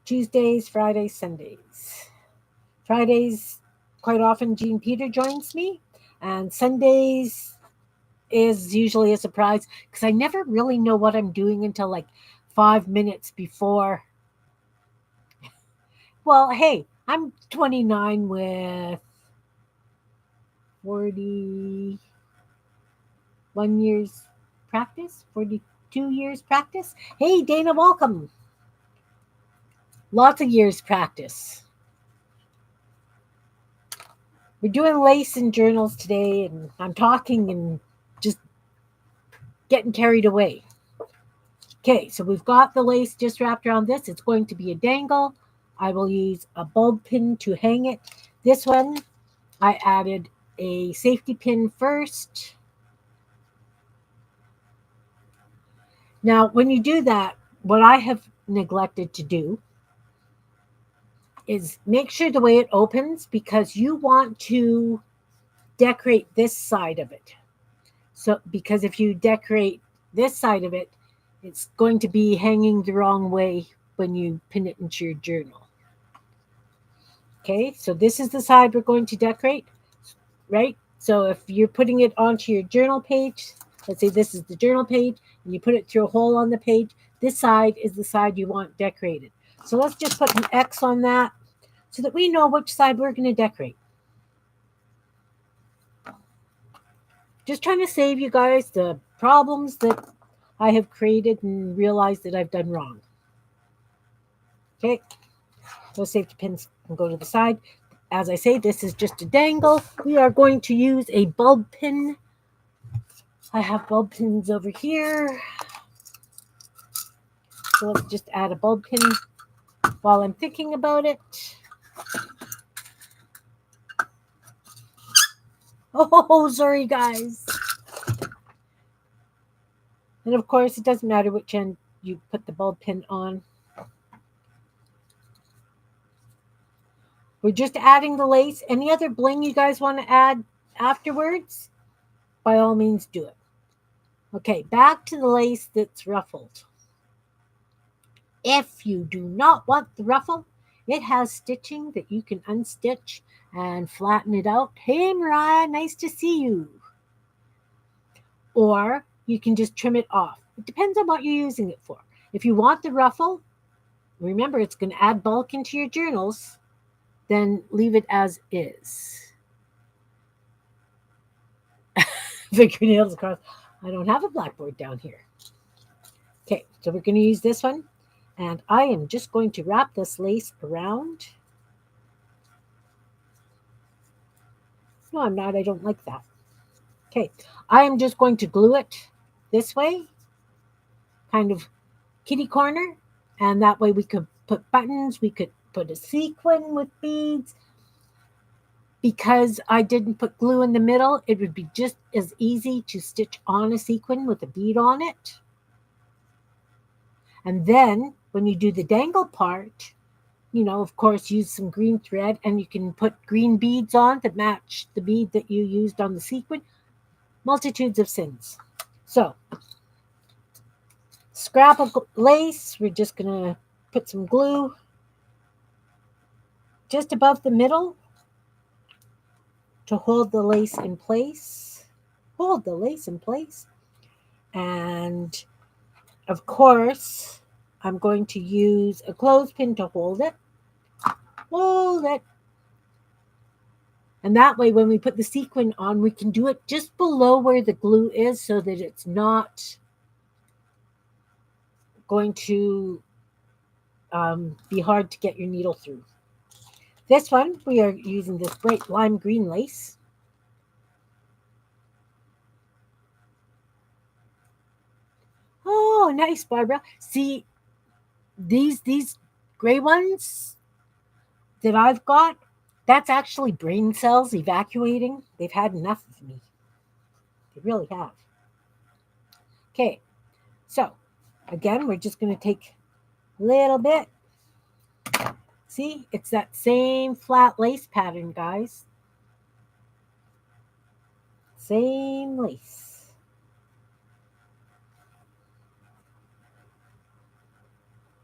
Tuesdays, Fridays, Sundays. Fridays, quite often Jean Peter joins me, and Sundays is usually a surprise because I never really know what I'm doing until like 5 minutes before. Well, hey, I'm 29 with 41 years practice, 42 years practice. Hey, Dana, welcome. Lots of years practice. We're doing lace and journals today, and I'm talking and just getting carried away. Okay, so we've got the lace just wrapped around this. It's going to be a dangle. I will use a bulb pin to hang it. This one, I added a safety pin first. Now, when you do that, what I have neglected to do is make sure the way it opens, because you want to decorate this side of it. So, because if you decorate this side of it, it's going to be hanging the wrong way when you pin it into your journal. Okay, so this is the side we're going to decorate, right? So if you're putting it onto your journal page, let's say this is the journal page, and you put it through a hole on the page, this side is the side you want decorated. So let's just put an X on that so that we know which side we're going to decorate. Just trying to save you guys the problems that I have created and realized that I've done wrong. Okay, those safety pins can go to the side. As I say, this is just a dangle. We are going to use a bulb pin. I have bulb pins over here. So let's just add a bulb pin while I'm thinking about it. Oh, sorry, guys. And of course, it doesn't matter which end you put the bulb pin on. We're just adding the lace. Any other bling you guys want to add afterwards? By all means, do it. Okay, back to the lace that's ruffled. If you do not want the ruffle, it has stitching that you can unstitch and flatten it out. Hey, Mariah, nice to see you. Or you can just trim it off. It depends on what you're using it for. If you want the ruffle, remember it's going to add bulk into your journals, then leave it as is. Fingernails across. I don't have a blackboard down here. Okay, so we're going to use this one. And I am just going to wrap this lace around. No, I'm not. I don't like that. Okay, I am just going to glue it this way, kind of kitty corner. And that way we could put buttons. We could put a sequin with beads. Because I didn't put glue in the middle, it would be just as easy to stitch on a sequin with a bead on it. And then when you do the dangle part, of course, use some green thread and you can put green beads on that match the bead that you used on the sequin. Multitudes of sins. So, scrap of lace, we're just going to put some glue just above the middle to hold the lace in place. Hold the lace in place. And of course, I'm going to use a clothespin to hold it. Hold it. And that way, when we put the sequin on, we can do it just below where the glue is so that it's not going to be hard to get your needle through. This one, we are using this bright lime green lace. Oh, nice, Barbara. See, these gray ones that I've got, that's actually brain cells evacuating. They've had enough of me. They really have. Okay, so again, we're just going to take a little bit. See, it's that same flat lace pattern, guys. Same lace.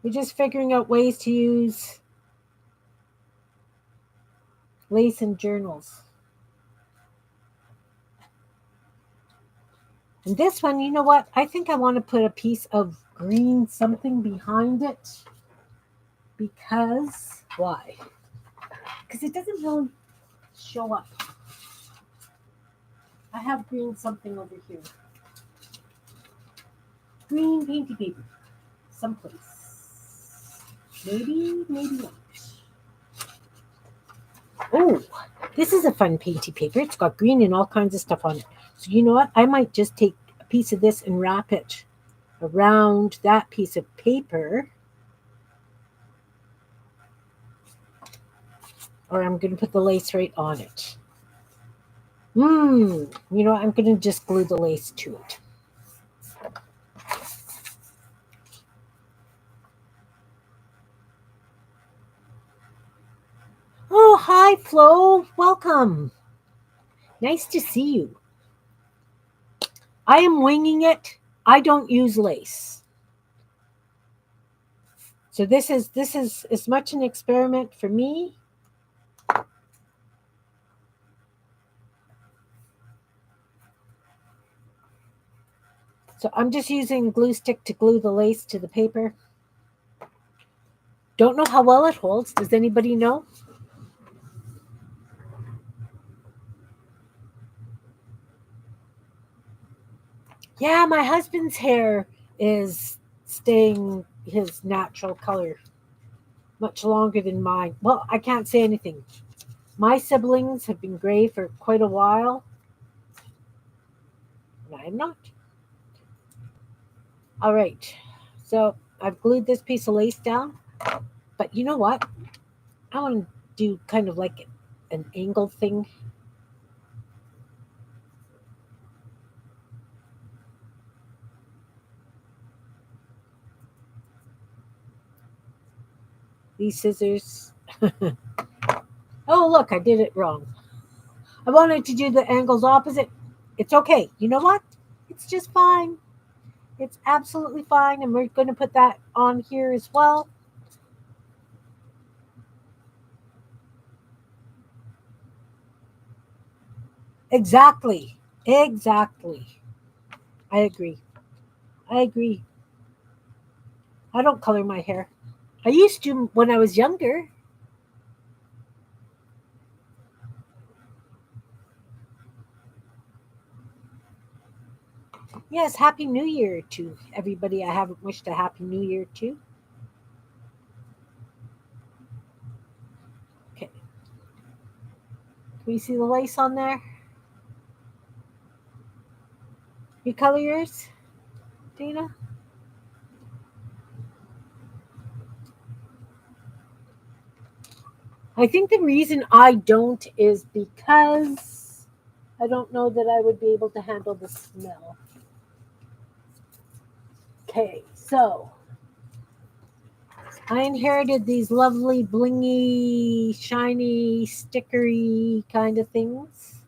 We're just figuring out ways to use lace in journals. And this one, you know what? I think I want to put a piece of green something behind it. Because, why? Because it doesn't really show up. I have green something over here. Green painty paper. Someplace. Maybe not. Oh, this is a fun painty paper. It's got green and all kinds of stuff on it. So you know what? I might just take a piece of this and wrap it around that piece of paper. Or I'm going to put the lace right on it. You know what? I'm going to just glue the lace to it. Oh, hi, Flo. Welcome. Nice to see you. I am winging it. I don't use lace. So this is as much an experiment for me So I'm just using glue stick to glue the lace to the paper. Don't know how well it holds. Does anybody know? Yeah, my husband's hair is staying his natural color much longer than mine. Well, I can't say anything. My siblings have been gray for quite a while, and I'm not. All right. So I've glued this piece of lace down, but you know what? I want to do kind of like an angle thing. These scissors. Oh, look, I did it wrong. I wanted to do the angles opposite. It's okay. You know what? It's just fine. It's absolutely fine. And we're going to put that on here as well. Exactly. Exactly. I agree. I agree. I don't color my hair. I used to when I was younger. Yes, Happy New Year to everybody I haven't wished a Happy New Year to. Okay. Can we see the lace on there? You color yours, Dana? I think the reason I don't is because I don't know that I would be able to handle the smell. Okay, so I inherited these lovely blingy, shiny, stickery kind of things.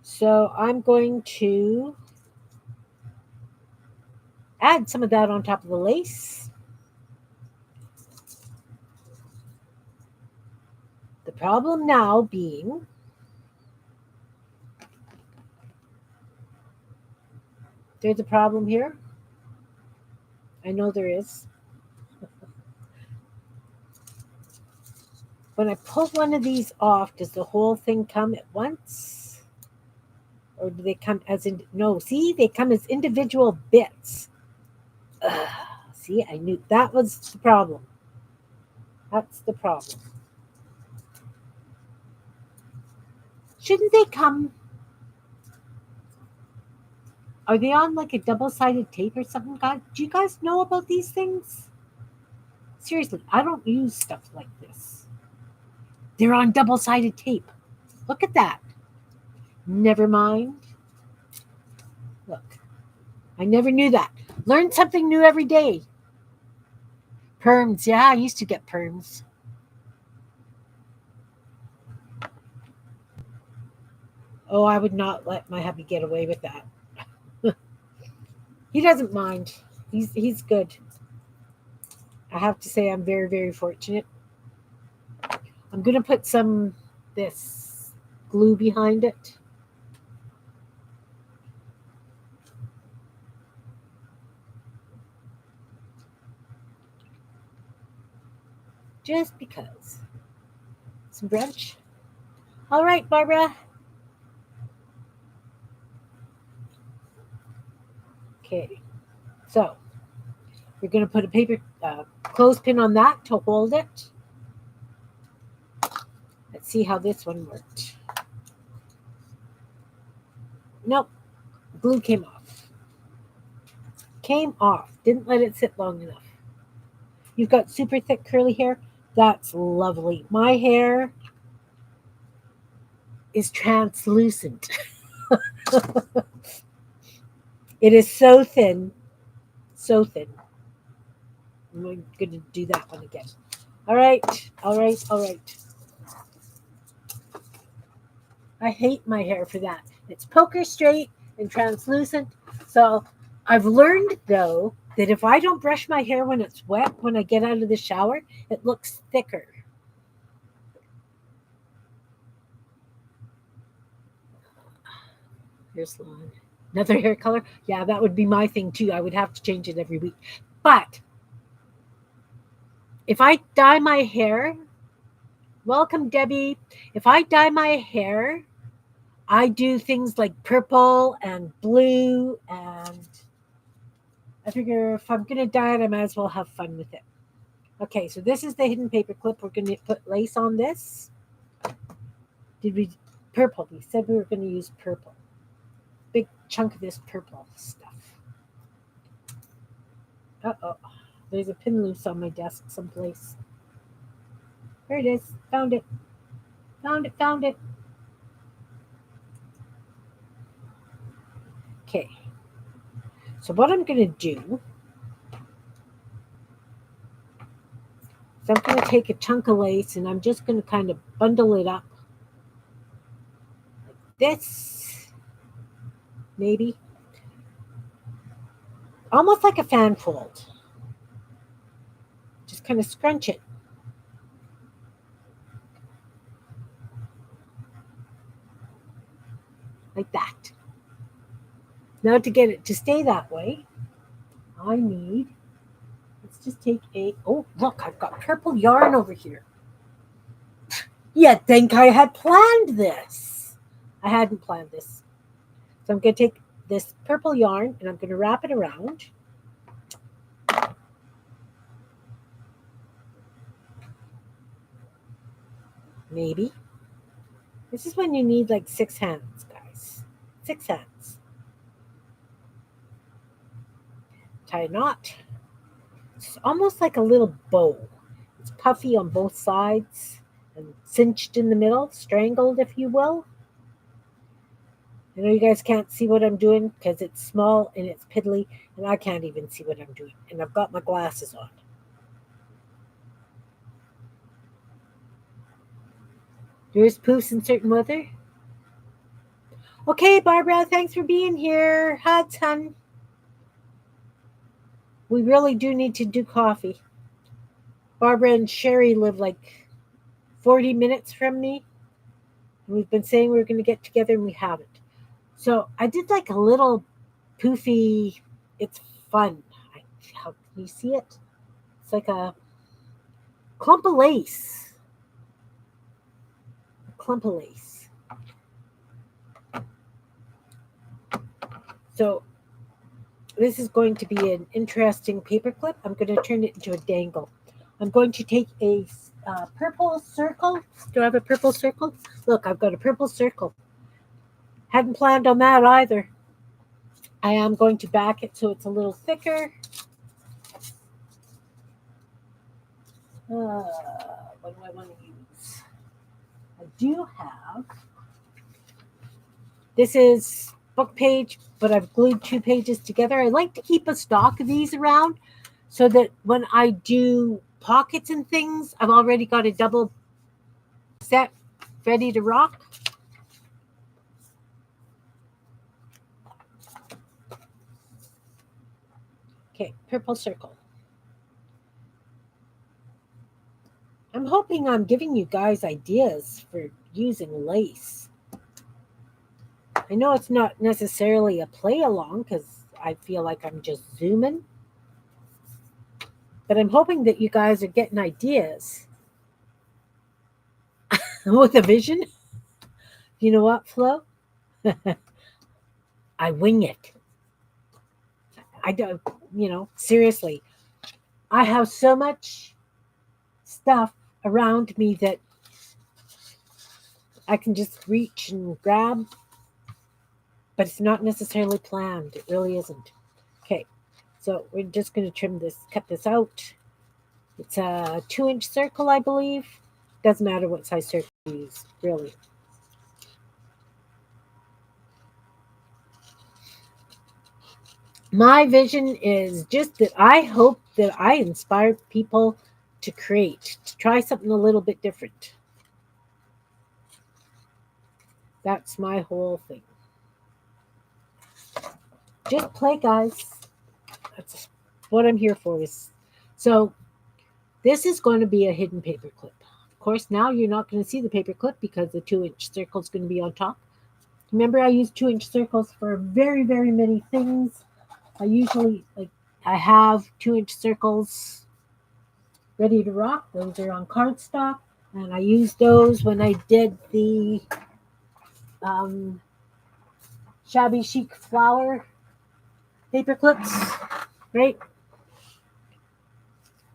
So I'm going to add some of that on top of the lace. The problem now being there's a problem here. I know there is. When I pull one of these off, does the whole thing come at once? Or do they come as in no, see, they come as individual bits. Ugh, see, I knew that was the problem. That's the problem. Shouldn't they come? Are they on like a double-sided tape or something? God, do you guys know about these things? Seriously, I don't use stuff like this. They're on double-sided tape. Look at that. Never mind. Look, I never knew that. Learn something new every day. Perms, yeah, I used to get perms. Oh, I would not let my hubby get away with that. He doesn't mind. He's good. I have to say I'm very, very fortunate. I'm gonna put some this glue behind it. Just because. Some brunch. All right, Barbara. Okay. So we're gonna put a paper clothespin on that to hold it. Let's see how this one worked. Nope, glue came off. Came off. Didn't let it sit long enough. You've got super thick curly hair. That's lovely. My hair is translucent. It is so thin. So thin. I'm going to do that one again. All right. All right. All right. I hate my hair for that. It's poker straight and translucent. So I've learned, though, that if I don't brush my hair when it's wet, when I get out of the shower, it looks thicker. hair salon. Another hair color? Yeah, that would be my thing too. I would have to change it every week. But if I dye my hair, welcome Debbie. If I dye my hair, I do things like purple and blue, and I figure if I'm going to dye it, I might as well have fun with it. Okay, so this is the hidden paper clip. We're going to put lace on this. Did we? Purple. We said we were going to use purple. Big chunk of this purple stuff. Uh-oh. There's a pin loose on my desk someplace. There it is. Found it. Found it. Found it. Okay. So what I'm going to do is I'm going to take a chunk of lace and I'm just going to kind of bundle it up like this. Maybe. Almost like a fan fold. Just kind of scrunch it. Like that. Now to get it to stay that way, I need, let's just take oh look, I've got purple yarn over here. You'd think I had planned this. I hadn't planned this. So I'm going to take this purple yarn and I'm going to wrap it around. Maybe. This is when you need like 6 hands, guys. 6 hands. Tie a knot. It's almost like a little bow. It's puffy on both sides and cinched in the middle, strangled, if you will. I know you guys can't see what I'm doing because it's small and it's piddly, and I can't even see what I'm doing. And I've got my glasses on. There's poofs in certain weather. Okay, Barbara, thanks for being here. Hugs, hun. We really do need to do coffee. Barbara and Sherry live like 40 minutes from me. We've been saying we were going to get together and we haven't. So I did like a little poofy, it's fun. How can you see it? It's like a clump of lace. A clump of lace. So this is going to be an interesting paper clip. I'm going to turn it into a dangle. I'm going to take a purple circle. Do I have a purple circle? Look, I've got a purple circle. Hadn't planned on that either. I am going to back it so it's a little thicker. What do I want to use? I do have, this is book page, but I've glued 2 pages together. I like to keep a stock of these around so that when I do pockets and things, I've already got a double set ready to rock. Okay, purple circle. I'm hoping I'm giving you guys ideas for using lace. I know it's not necessarily a play along because I feel like I'm just zooming. But I'm hoping that you guys are getting ideas with a vision. You know what, Flo? I wing it. I don't, seriously. I have so much stuff around me that I can just reach and grab, but it's not necessarily planned. It really isn't. Okay, so we're just going to trim this, cut this out. It's a 2-inch circle, I believe. Doesn't matter what size circle you use, really. My vision is just that I hope that I inspire people to create, to try something a little bit different. That's my whole thing. Just play, guys. That's what I'm here for. So this is going to be a hidden paper clip. Of course, now you're not going to see the paper clip because the 2-inch circle is going to be on top. Remember, I use 2-inch circles for very, very many things. I have 2-inch circles ready to rock. Those are on cardstock, and I used those when I did the um, shabby chic flower paper clips, right?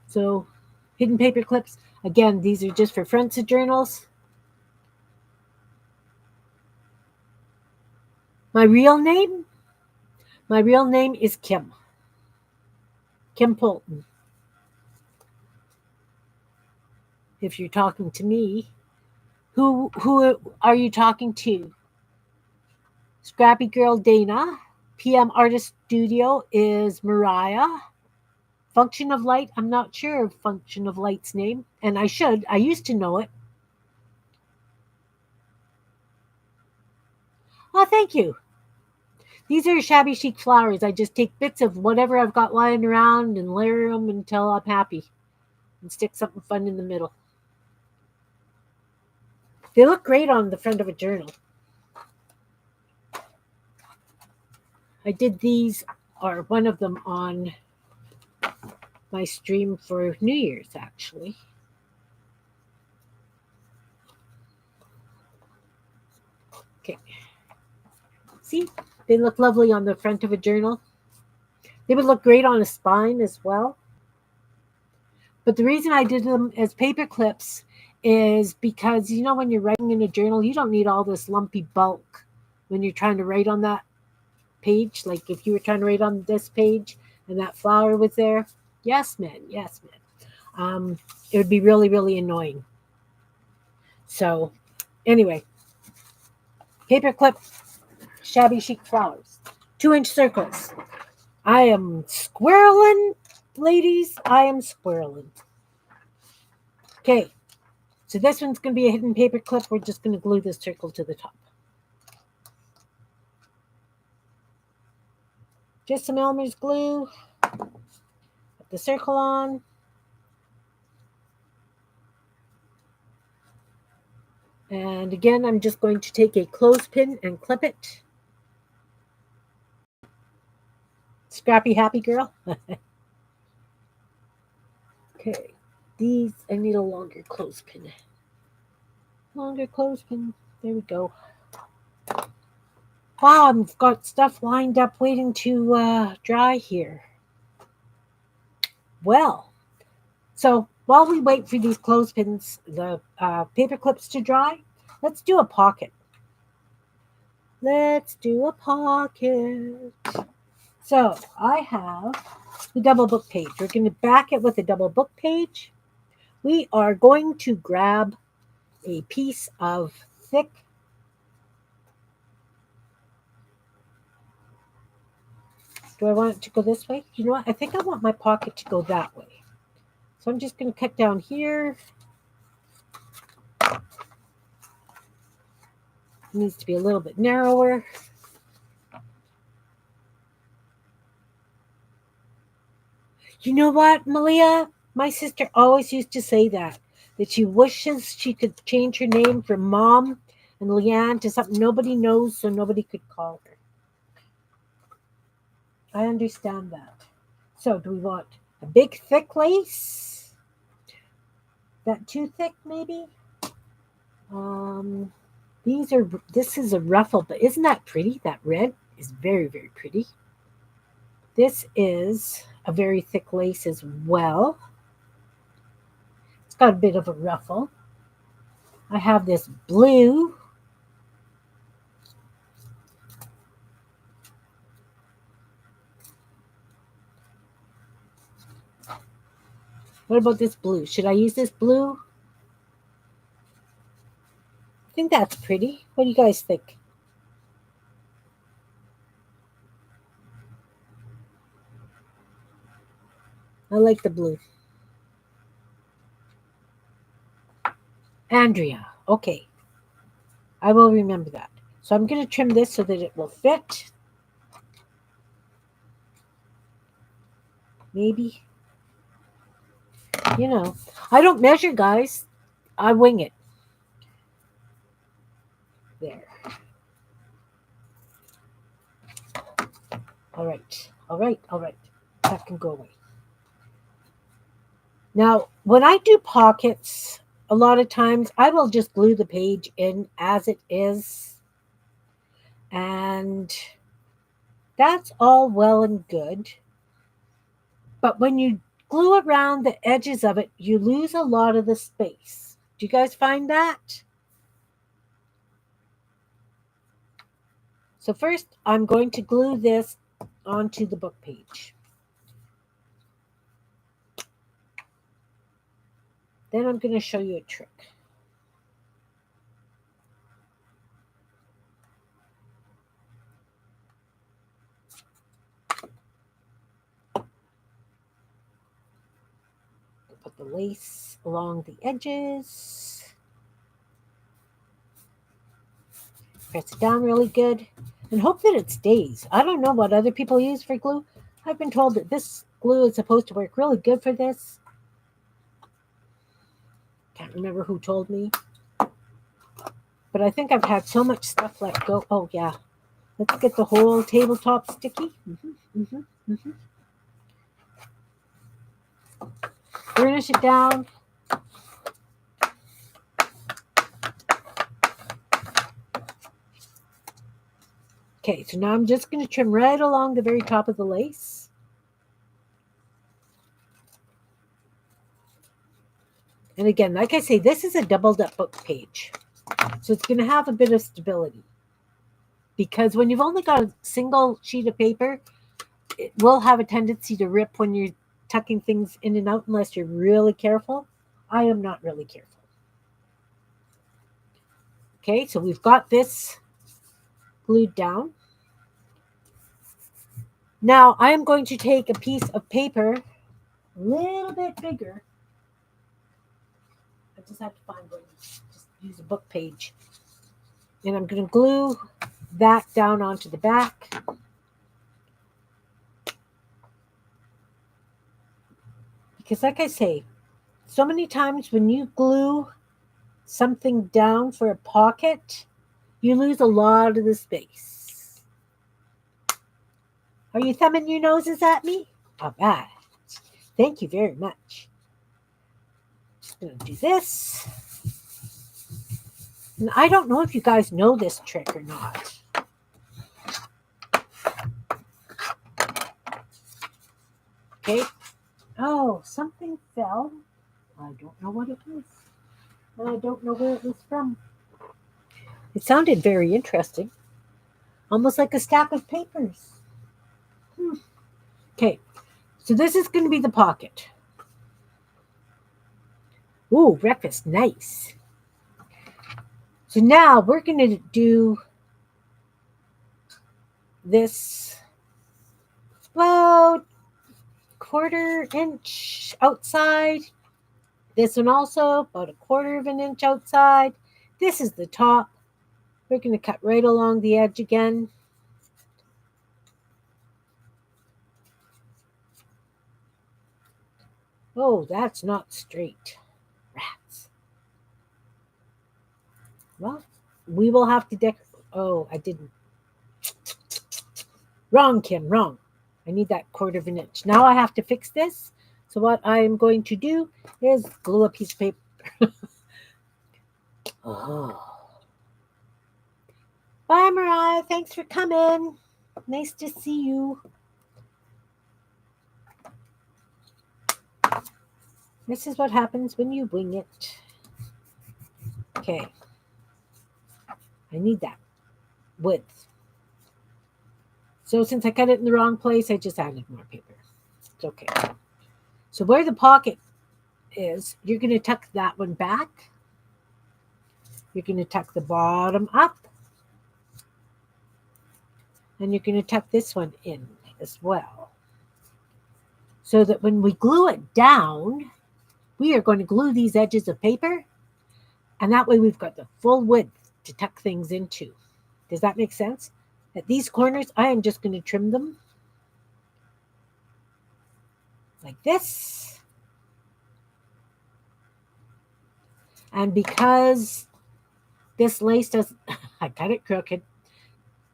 So, hidden paper clips. Again, these are just for fronts of journals. My real name? My real name is Kim. Kim Polton. If you're talking to me, who are you talking to? Scrappy Girl Dana. PM Artist Studio is Mariah. Function of Light, I'm not sure of Function of Light's name, and I used to know it. Oh, thank you. These are shabby chic flowers. I just take bits of whatever I've got lying around and layer them until I'm happy and stick something fun in the middle. They look great on the front of a journal. I did these, or one of them, on my stream for New Year's, actually. Okay. See? They look lovely on the front of a journal. They would look great on a spine as well. But the reason I did them as paper clips is because, when you're writing in a journal, you don't need all this lumpy bulk when you're trying to write on that page. Like if you were trying to write on this page and that flower was there, yes, man. It would be really, really annoying. So, anyway, paper clip, shabby chic flowers, 2-inch circles. I am squirreling, ladies. I am squirreling. Okay, so this one's going to be a hidden paper clip. We're just going to glue this circle to the top. Just some Elmer's glue. Put the circle on. And again, I'm just going to take a clothespin and clip it. Scrappy happy girl. Okay, these, I need a longer clothespin. Longer clothespin. There we go. Wow, I've got stuff lined up waiting to dry here. Well, so while we wait for these clothespins, the paper clips to dry, let's do a pocket. Let's do a pocket. So I have the double book page. We're going to back it with a double book page. We are going to grab a piece of thick Do I want it to go this way? You know what? I think I want my pocket to go that way. So I'm just going to cut down here. It needs to be a little bit narrower. You know what, Malia? My sister always used to say that she wishes she could change her name from Mom and Leanne to something nobody knows so nobody could call her. I understand that. So do we want a big thick lace? That too thick maybe? This is a ruffle, but isn't that pretty? That red is very, very pretty. This is a very thick lace as well. It's got a bit of a ruffle. I have this blue. What about this blue? Should I use this blue? I think that's pretty. What do you guys think? I like the blue. Andrea. Okay. I will remember that. So I'm going to trim this so that it will fit. Maybe. I don't measure, guys. I wing it. There. All right. All right. All right. That can go away. Now, when I do pockets, a lot of times I will just glue the page in as it is. And that's all well and good. But when you glue around the edges of it, you lose a lot of the space. Do you guys find that? So first, I'm going to glue this onto the book page. Then I'm going to show you a trick. Put the lace along the edges. Press it down really good and hope that it stays. I don't know what other people use for glue. I've been told that this glue is supposed to work really good for this. Can't remember who told me. But I think I've had so much stuff let go. Oh, yeah. Let's get the whole tabletop sticky. Burnish it down. Okay, so now I'm just going to trim right along the very top of the lace. And again, like I say, this is a doubled up book page. So it's going to have a bit of stability. Because when you've only got a single sheet of paper, it will have a tendency to rip when you're tucking things in and out unless you're really careful. I am not really careful. Okay, so we've got this glued down. Now I am going to take a piece of paper, a little bit bigger. I just have to find one. Just use a book page. And I'm going to glue that down onto the back. Because like I say, so many times when you glue something down for a pocket, you lose a lot of the space. Are you thumbing your noses at me? All right. Thank you very much. Just going to do this. And I don't know if you guys know this trick or not. Okay. Oh, something fell. I don't know what it is. And I don't know where it was from. It sounded very interesting. Almost like a stack of papers. Okay. So this is going to be the pocket. Ooh, breakfast. Nice. So now we're going to do this about 1/4 inch outside. This one also about 1/4 of an inch outside. This is the top. We're going to cut right along the edge again. Oh, that's not straight. Rats. Well, we will have to decorate. Oh, I didn't. Wrong, Kim, wrong. I need that 1/4 of an inch. Now I have to fix this. So what I am going to do is glue a piece of paper. Oh. Bye, Mariah. Thanks for coming. Nice to see you. This is what happens when you wing it. Okay. I need that width. So since I cut it in the wrong place, I just added more paper. It's okay. So where the pocket is, you're going to tuck that one back. You're going to tuck the bottom up. And you're going to tuck this one in as well. So that when we glue it down, we are going to glue these edges of paper. And that way we've got the full width to tuck things into. Does that make sense? At these corners, I am just going to trim them like this. And because this lace does, I cut it crooked,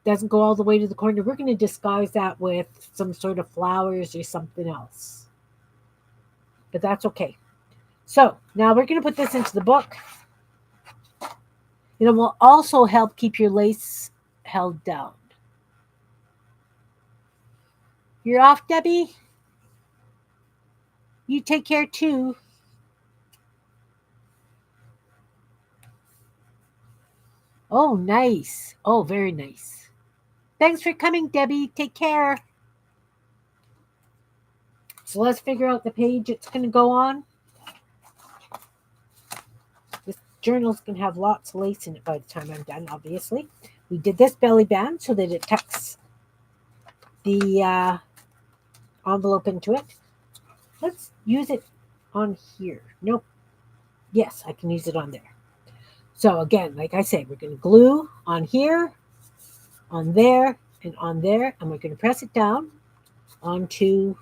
doesn't go all the way to the corner, we're going to disguise that with some sort of flowers or something else. But that's okay. So now we're going to put this into the book. It will also help keep your lace held down. You're off, Debbie? You take care too. Oh, nice. Oh, very nice. Thanks for coming, Debbie. Take care. So let's figure out the page it's going to go on. This journal's going to have lots of lace in it by the time I'm done, obviously. We did this belly band so that it tucks the envelope into it. Let's use it on here. Nope. Yes, I can use it on there. So again, like I said, we're going to glue on here, on there, and on there, and we're going to press it down onto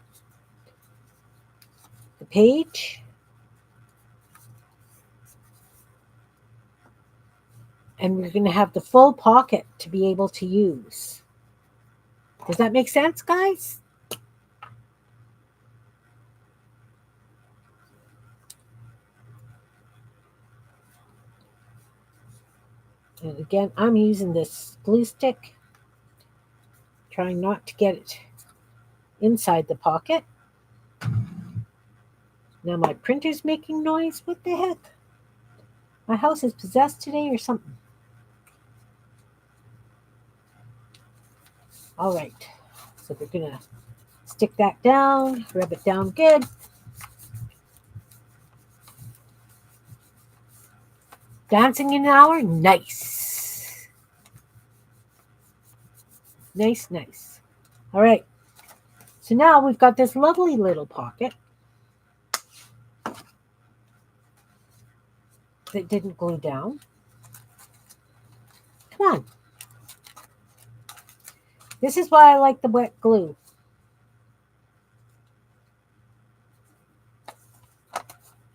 the page. And we're going to have the full pocket to be able to use. Does that make sense, guys? And again, I'm using this glue stick, trying not to get it inside the pocket. Now my printer's making noise. What the heck? My house is possessed today or something. All right. So we're going to stick that down, rub it down good. Dancing in an hour? Nice. Nice, nice. All right. So now we've got this lovely little pocket that didn't glue down. Come on. This is why I like the wet glue.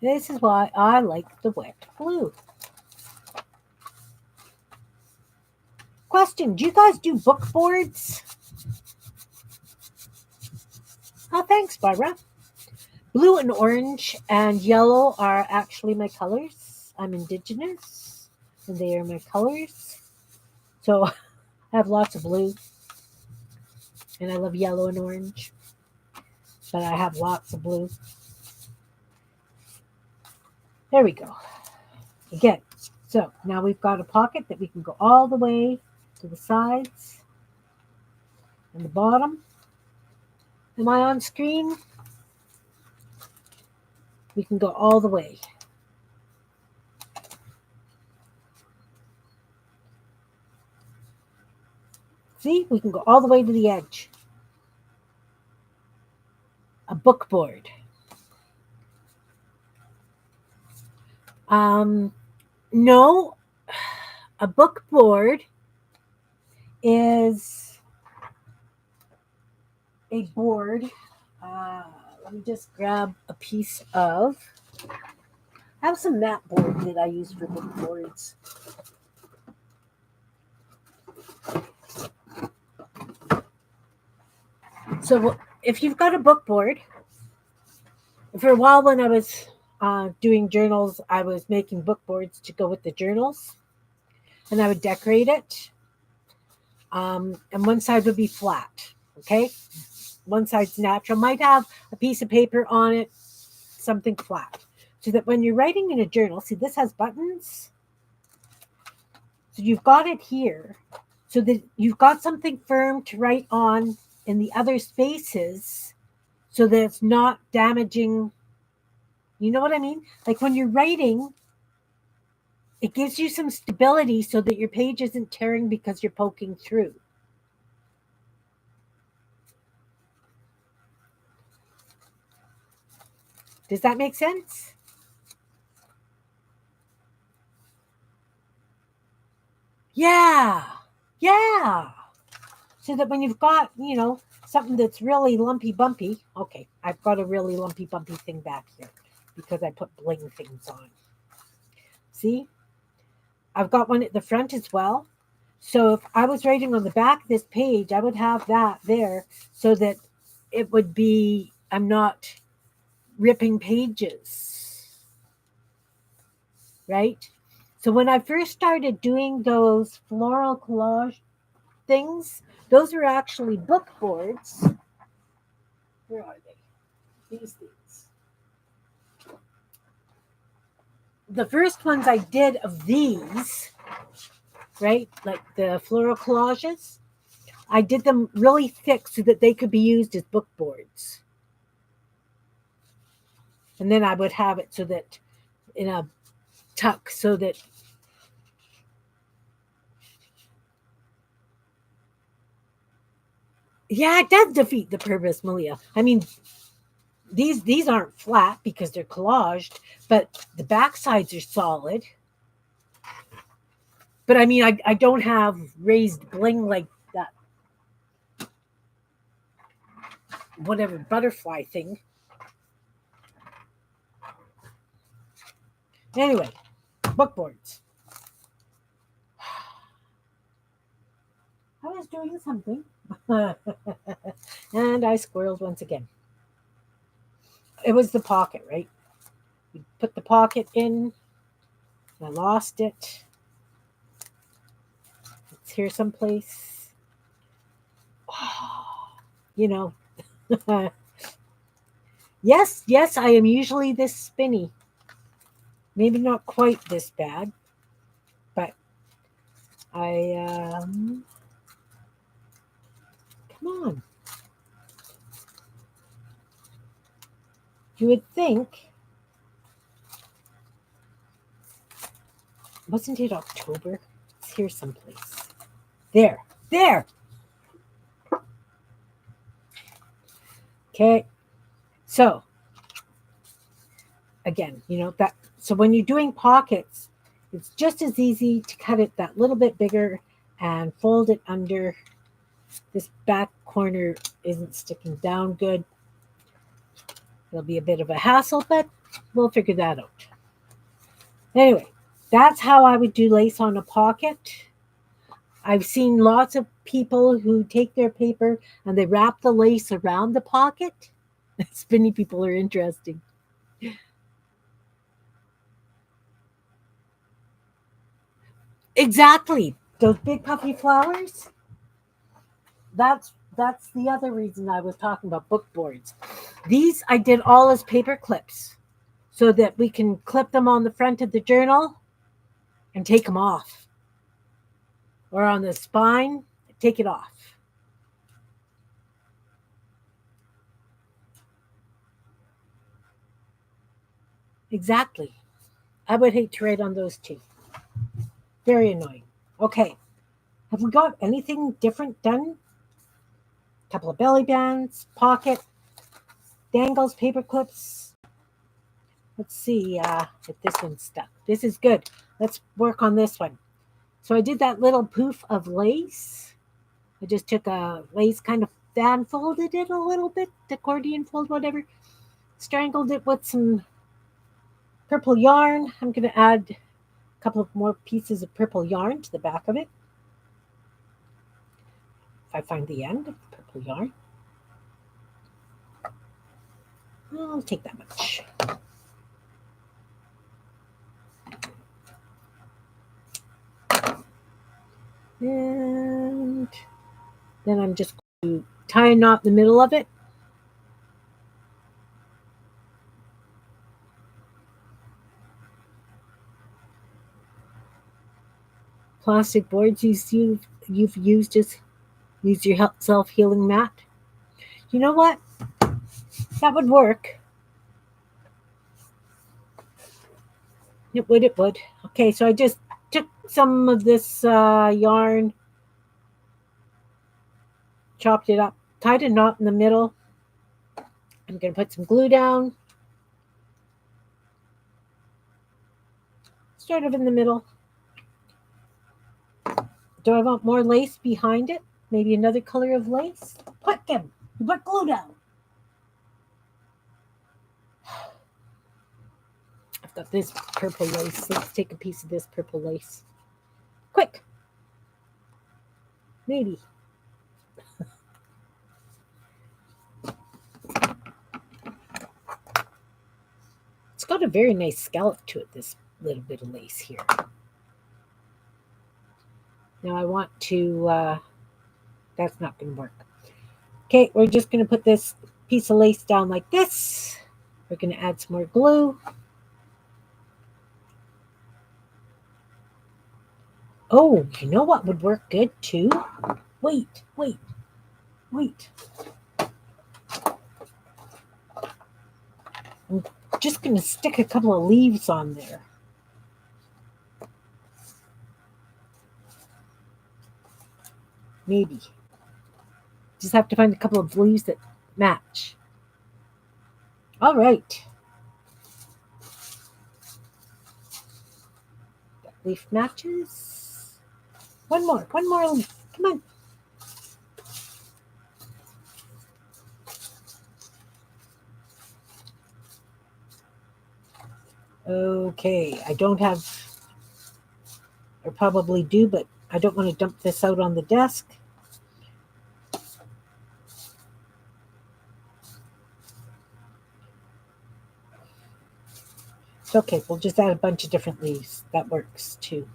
This is why I like the wet glue. Question, do you guys do book boards? Oh, thanks, Barbara. Blue and orange and yellow are actually my colors. I'm Indigenous, and they are my colors. So I have lots of blue, and I love yellow and orange, but I have lots of blue. There we go. Again, so now we've got a pocket that we can go all the way to the sides and the bottom. Am I on screen? We can go all the way. See, we can go all the way to the edge. A book board. No, a book board is a board. Let me just grab a piece of. I have some mat board that I use for book boards. So if you've got a book board, for a while when I was doing journals, I was making book boards to go with the journals, and I would decorate it. And one side would be flat, okay? One side's natural. Might have a piece of paper on it, something flat. So that when you're writing in a journal, see, this has buttons. So you've got it here so that you've got something firm to write on in the other spaces so that it's not damaging. You know what I mean? Like when you're writing, it gives you some stability so that your page isn't tearing because you're poking through. Does that make sense? Yeah. So that when you've got, something that's really lumpy bumpy. Okay, I've got a really lumpy bumpy thing back here because I put bling things on. See? I've got one at the front as well. So if I was writing on the back of this page, I would have that there so that it would be, I'm not ripping pages, right? So when I first started doing those floral collage things, those are actually book boards. Where are they? These things. The first ones I did of these, right, like the floral collages, I did them really thick so that they could be used as book boards. And then I would have it so that in a tuck so that yeah, it does defeat the purpose, Malia. I mean, these aren't flat because they're collaged, but the back sides are solid. But I mean, I don't have raised bling like that, whatever butterfly thing. Anyway, book boards. I was doing something. And I squirreled once again. It was the pocket, right? You put the pocket in. I lost it. It's here someplace. You know. Yes, I am usually this spinny. Maybe not quite this bad, but I come on. You would think, wasn't it October? It's here someplace. There. Okay. So again, that. So when you're doing pockets, it's just as easy to cut it that little bit bigger and fold it under. This back corner isn't sticking down good. It'll be a bit of a hassle, but we'll figure that out. Anyway, that's how I would do lace on a pocket. I've seen lots of people who take their paper and they wrap the lace around the pocket. Spinny people are interesting. Exactly. Those big puffy flowers. That's the other reason I was talking about book boards. These I did all as paper clips so that we can clip them on the front of the journal and take them off. Or on the spine, take it off. Exactly. I would hate to write on those too. Very annoying. Okay. Have we got anything different done? A couple of belly bands, pocket, dangles, paper clips. Let's see if this one's stuck. This is good. Let's work on this one. So I did that little poof of lace. I just took a lace, kind of fan folded it a little bit, accordion fold, whatever. Strangled it with some purple yarn. I'm going to add a couple of more pieces of purple yarn to the back of it. If I find the end of the purple yarn. I'll take that much. And then I'm just going to tie a knot in the middle of it. Plastic boards you've used as use your self-healing mat. You know what? That would work. It would. Okay, so I just took some of this yarn, chopped it up, tied a knot in the middle. I'm going to put some glue down, sort of in the middle. Do I want more lace behind it? Maybe another color of lace? Quick, Kim, you put glue down. I've got this purple lace. Let's take a piece of this purple lace. Quick. Maybe. It's got a very nice scallop to it, this little bit of lace here. Now I want to, that's not going to work. Okay, we're just going to put this piece of lace down like this. We're going to add some more glue. Oh, you know what would work good too? Wait. I'm just going to stick a couple of leaves on there. Maybe. Just have to find a couple of leaves that match. All right. That leaf matches. One more leaf. Come on. Okay, I don't have, I probably do, but I don't want to dump this out on the desk. It's okay, we'll just add a bunch of different leaves. That works too.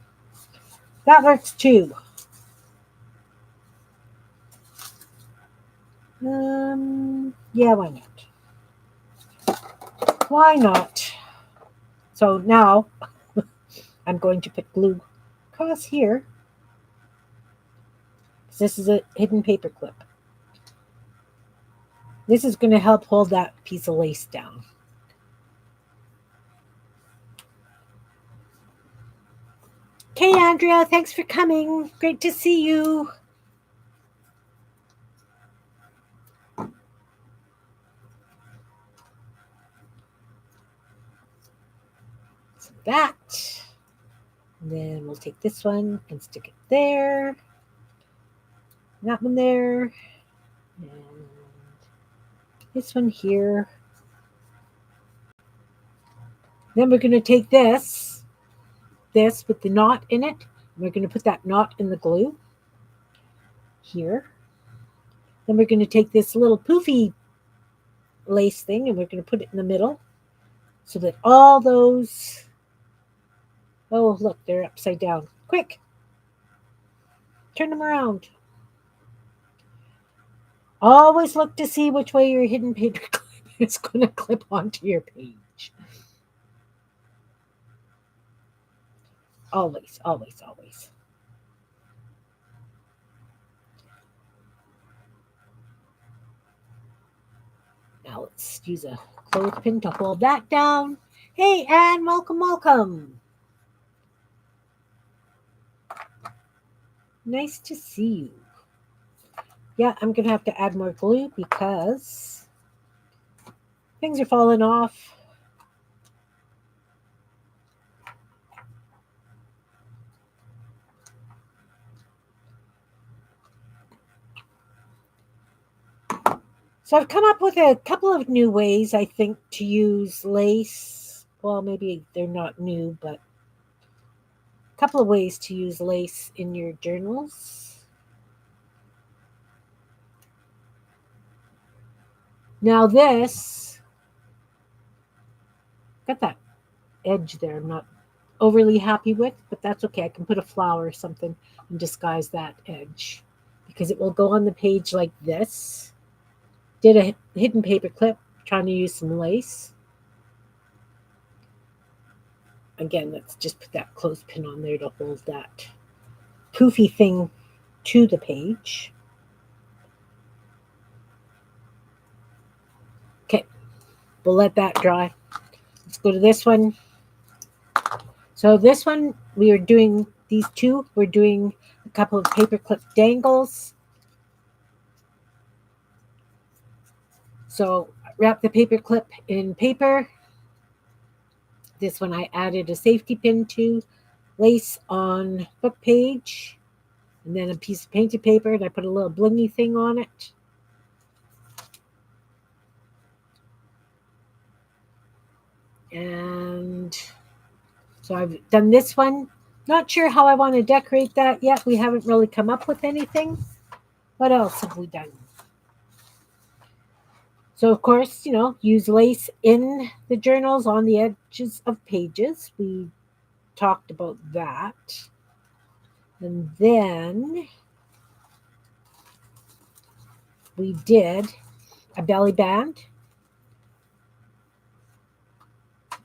Yeah, why not? Why not? So now I'm going to put glue across here. This is a hidden paper clip. This is going to help hold that piece of lace down. Okay, Andrea, thanks for coming. Great to see you. So that. And then we'll take this one and stick it there. That one there. And this one here. Then we're going to take this with the knot in it. And we're going to put that knot in the glue here. Then we're going to take this little poofy lace thing and we're going to put it in the middle so that all those, oh, look, they're upside down. Quick, turn them around. Always look to see which way your hidden paper clip is going to clip onto your page. Always. Now let's use a clothespin to hold that down. Hey, Anne, welcome. Nice to see you. Yeah, I'm going to have to add more glue because things are falling off. So I've come up with a couple of new ways, I think, to use lace. Well, maybe they're not new, but a couple of ways to use lace in your journals. Now this, got that edge there I'm not overly happy with, but that's okay. I can put a flower or something and disguise that edge because it will go on the page like this. Did a hidden paper clip, trying to use some lace. Again, let's just put that clothespin on there to hold that poofy thing to the page. Okay, we'll let that dry. Let's go to this one. So this one, we are doing these two. We're doing a couple of paperclip dangles. So wrap the paperclip in paper. This one I added a safety pin to, lace on book page, and then a piece of painted paper, and I put a little blingy thing on it. And so I've done this one. Not sure how I want to decorate that yet. We haven't really come up with anything. What else have we done? So, of course, use lace in the journals on the edges of pages. We talked about that. And then we did a belly band.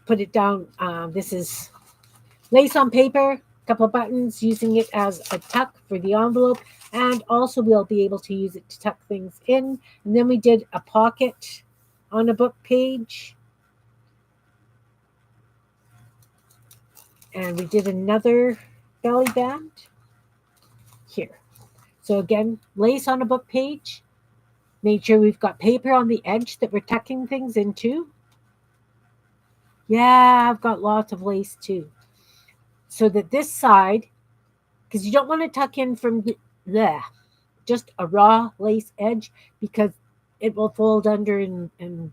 Put it down. This is lace on paper, a couple of buttons, using it as a tuck for the envelope. And also we'll be able to use it to tuck things in. And then we did a pocket on a book page. And we did another belly band here. So again, lace on a book page. Made sure we've got paper on the edge that we're tucking things into. Yeah, I've got lots of lace too. So that this side, because you don't want to tuck in from there, just a raw lace edge, because it will fold under and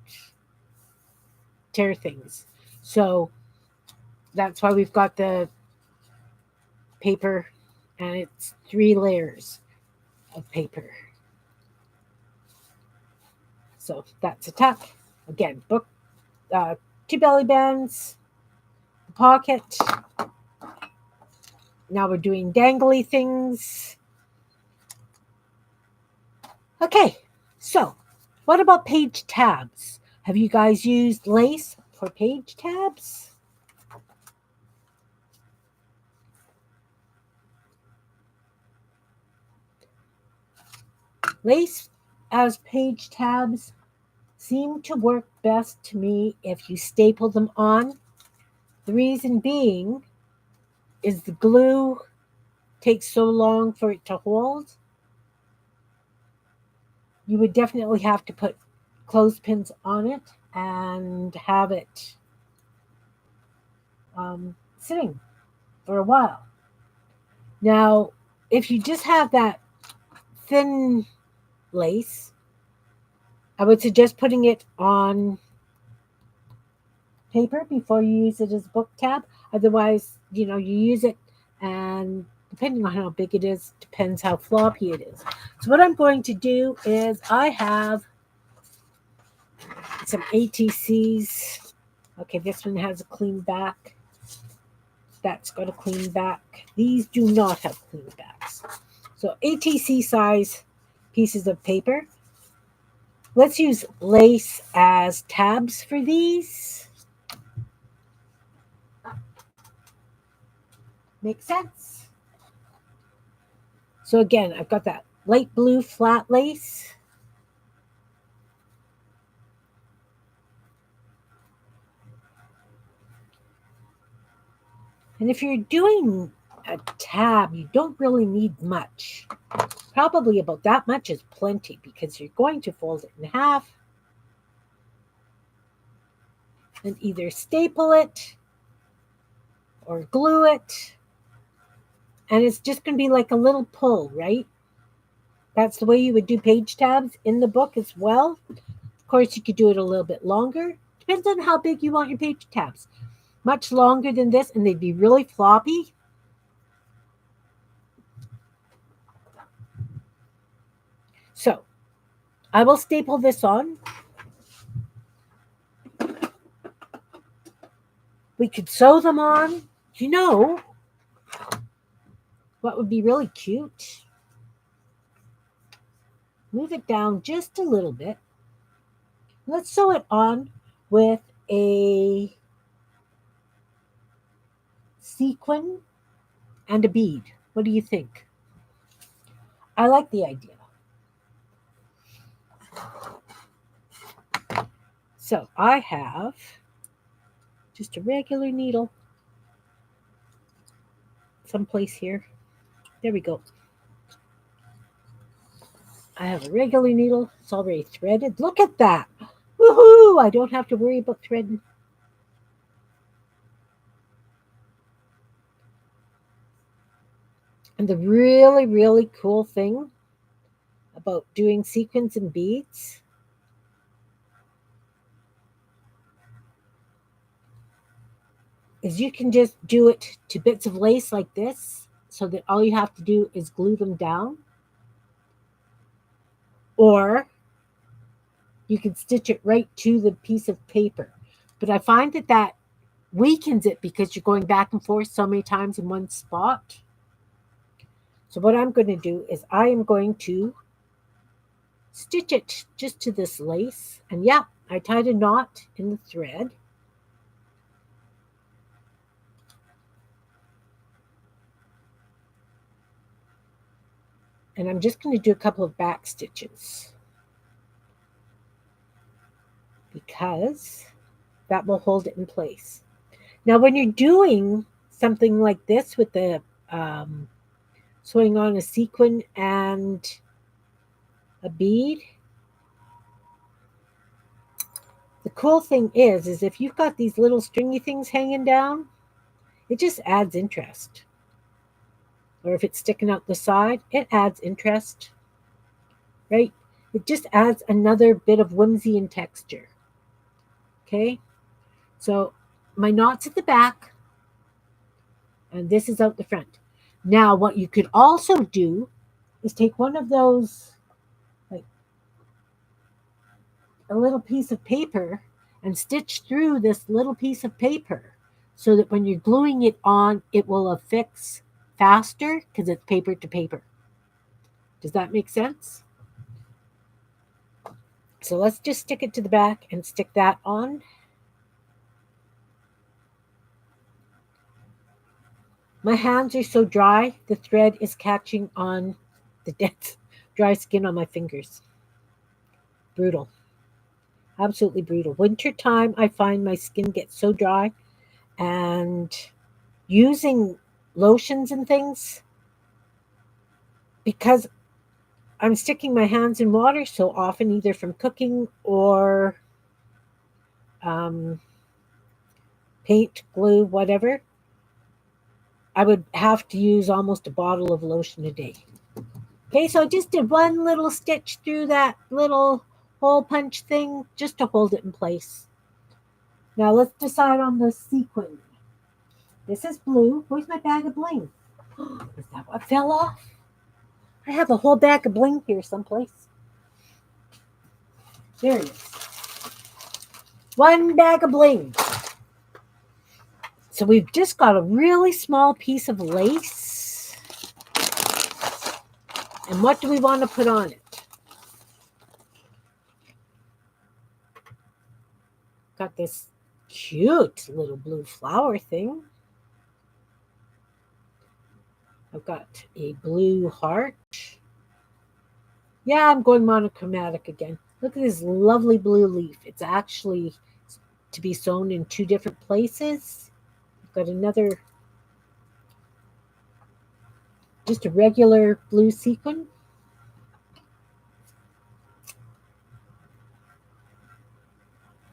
tear things. So that's why we've got the paper, and it's 3 layers of paper. So that's a tuck. Again, book, 2 belly bands, the pocket. Now we're doing dangly things. Okay, so what about page tabs? Have you guys used lace for page tabs? Lace as page tabs seem to work best to me if you staple them on. The reason being is the glue takes so long for it to hold. You would definitely have to put clothespins on it and have it sitting for a while. Now, if you just have that thin lace, I would suggest putting it on paper before you use it as a book tab. Otherwise, you use it, and depending on how big it is, depends how floppy it is. So what I'm going to do is I have some ATCs. Okay, this one has a clean back. That's got a clean back. These do not have clean backs. So ATC size pieces of paper. Let's use lace as tabs for these. Make sense? So again, I've got that light blue flat lace. And if you're doing a tab, you don't really need much. Probably about that much is plenty, because you're going to fold it in half and either staple it or glue it. And it's just going to be like a little pull, right? That's the way you would do page tabs in the book as well. Of course, you could do it a little bit longer. Depends on how big you want your page tabs. Much longer than this, and they'd be really floppy. So I will staple this on. We could sew them on. What would be really cute? Move it down just a little bit. Let's sew it on with a sequin and a bead. What do you think? I like the idea. So I have just a regular needle someplace here. There we go. I have a regular needle. It's already threaded. Look at that. Woohoo! I don't have to worry about threading. And the really, really cool thing about doing sequins and beads is you can just do it to bits of lace like this, so that all you have to do is glue them down, or you can stitch it right to the piece of paper. But I find that that weakens it because you're going back and forth so many times in one spot. So what I'm going to do is I am going to stitch it just to this lace. And yeah, I tied a knot in the thread. And I'm just going to do a couple of back stitches because that will hold it in place. Now, when you're doing something like this with the sewing on a sequin and a bead, the cool thing is if you've got these little stringy things hanging down, it just adds interest. Or if it's sticking out the side, it adds interest, right? It just adds another bit of whimsy and texture. Okay, so my knot's at the back, and this is out the front. Now, what you could also do is take one of those, like a little piece of paper, and stitch through this little piece of paper so that when you're gluing it on, it will affix faster because it's paper to paper. Does that make sense? So let's just stick it to the back and stick that on. My hands are so dry, the thread is catching on the dead dry skin on my fingers. Brutal. Absolutely brutal. Winter time, I find my skin gets so dry, and using lotions and things, because I'm sticking my hands in water so often, either from cooking or um, paint, glue, whatever, I would have to use almost a bottle of lotion a day. Okay, so I just did one little stitch through that little hole punch thing just to hold it in place. Now let's decide on the sequin. This is blue. Where's my bag of bling? Is that what fell off? I have a whole bag of bling here someplace. There it is. One bag of bling. So we've just got a really small piece of lace. And what do we want to put on it? Got this cute little blue flower thing. I've got a blue heart. Yeah, I'm going monochromatic again. Look at this lovely blue leaf. It's actually to be sewn in two different places. I've got another, just a regular blue sequin.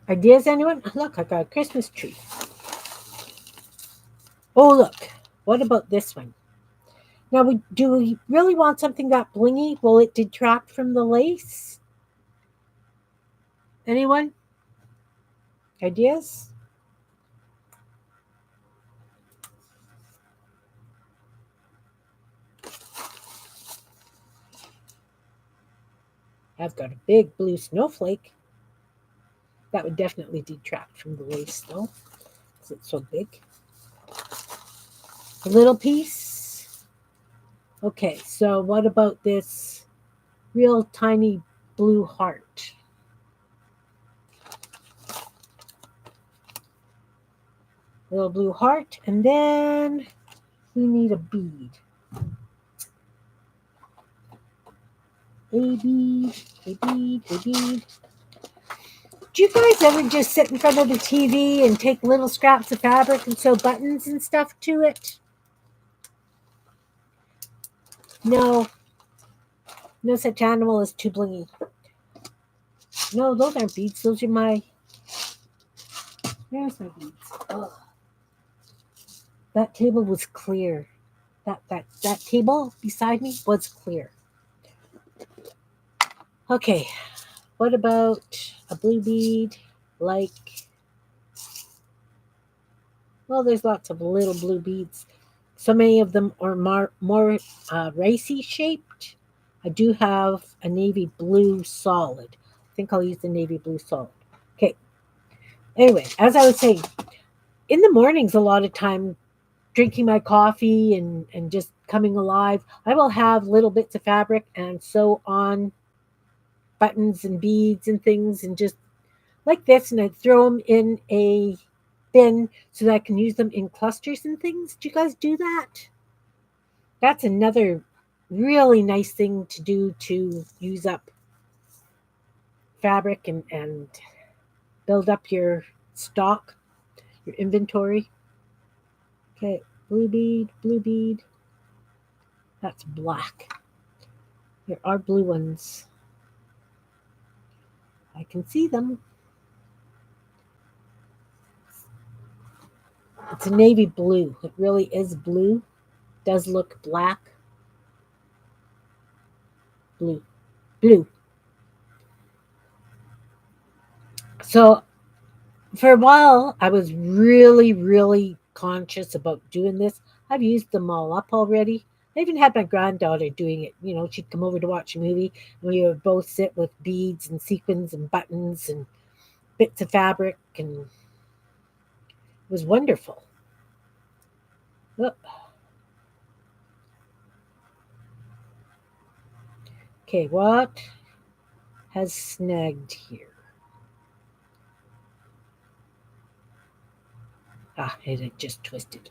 Ideas, anyone? Look, I got a Christmas tree. Oh, look. What about this one? Now, do we really want something that blingy? Will it detract from the lace? Anyone? Ideas? I've got a big blue snowflake. That would definitely detract from the lace, though, because it's so big. A little piece. Okay, so what about this real tiny blue heart? Little blue heart, and then we need a bead. A bead, a bead, a bead. Do you guys ever just sit in front of the TV and take little scraps of fabric and sew buttons and stuff to it? No. No such animal is too blingy. No, those aren't beads. Those are my... There's my beads. Ugh. That table was clear. That table beside me was clear. Okay, what about a blue bead? Like, Well, there's lots of little blue beads. So many of them are more racy shaped. I do have a navy blue solid. I think I'll use the navy blue solid. Okay. Anyway, as I was saying, in the mornings, a lot of time drinking my coffee and just coming alive, I will have little bits of fabric and sew on buttons and beads and things and just like this, and I throw them in a bin so that I can use them in clusters and things. Do you guys do that? That's another really nice thing to do to use up fabric and build up your stock, your inventory. Okay, blue bead, blue bead. That's black. There are blue ones. I can see them. It's a navy blue. It really is blue. Does look black. Blue. Blue. So for a while, I was really, really conscious about doing this. I've used them all up already. I even had my granddaughter doing it. You know, she'd come over to watch a movie, and we would both sit with beads and sequins and buttons and bits of fabric, and it was wonderful. Oh, okay, what has snagged here? Ah, it had just twisted.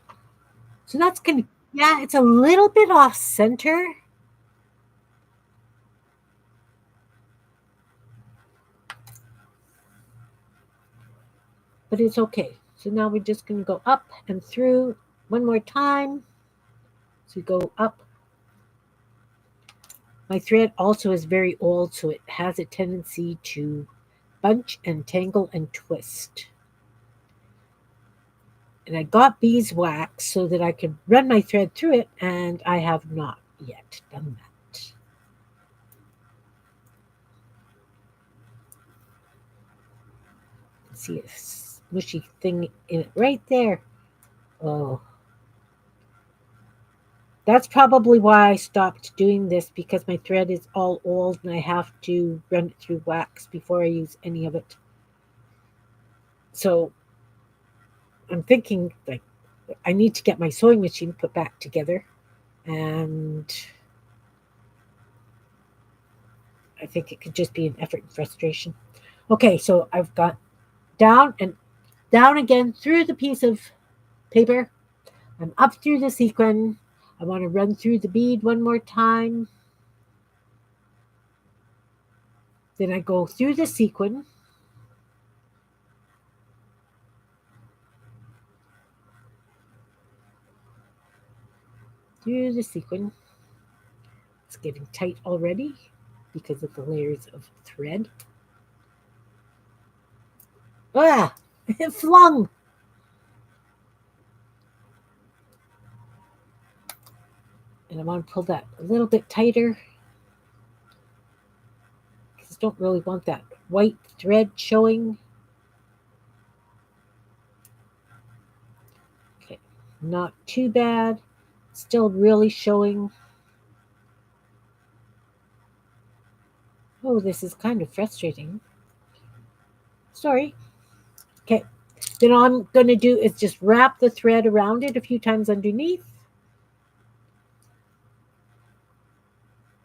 So that's gonna, yeah, it's a little bit off center. But it's okay. So now we're just going to go up and through one more time. So we go up. My thread also is very old, so it has a tendency to bunch and tangle and twist. And I got beeswax so that I could run my thread through it, and I have not yet done that. See a smushy thing in it right there. Oh, that's probably why I stopped doing this, because my thread is all old and I have to run it through wax before I use any of it. So I'm thinking like I need to get my sewing machine put back together, and I think it could just be an effort and frustration. Okay, so I've got down and down again through the piece of paper. I'm up through the sequin. I want to run through the bead one more time. Then I go through the sequin. Through the sequin. It's getting tight already because of the layers of thread. Ah! It flung! And I want to pull that a little bit tighter because I don't really want that white thread showing. Okay, not too bad. Still really showing. Oh, this is kind of frustrating. Sorry. Okay, then all I'm going to do is just wrap the thread around it a few times underneath.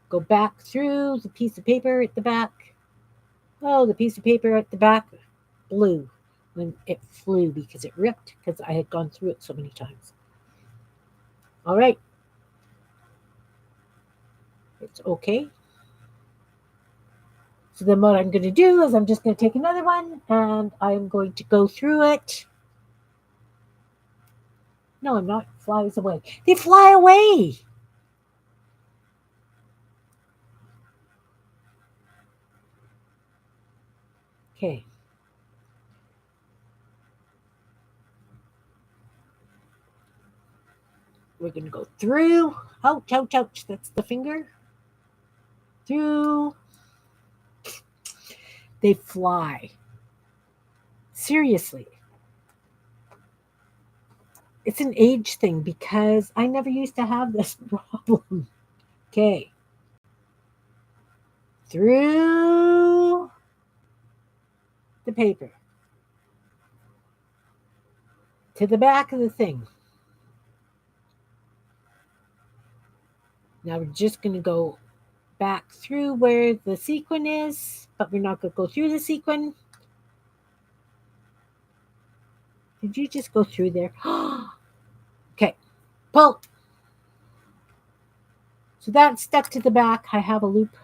Go back through the piece of paper at the back. Oh, the piece of paper at the back blew when it flew because it ripped because I had gone through it so many times. All right. It's okay. So then what I'm going to do is I'm just going to take another one and I'm going to go through it. No, I'm not. Flies away. They fly away. Okay. We're going to go through. Ouch, ouch, ouch. That's the finger. Through. They fly. Seriously. It's an age thing because I never used to have this problem. Okay. Through the paper to the back of the thing. Now we're just going to go back through where the sequin is, but we're not going to go through the sequin. Did you just go through there? Okay, pull. So that's stuck to the back. I have a loop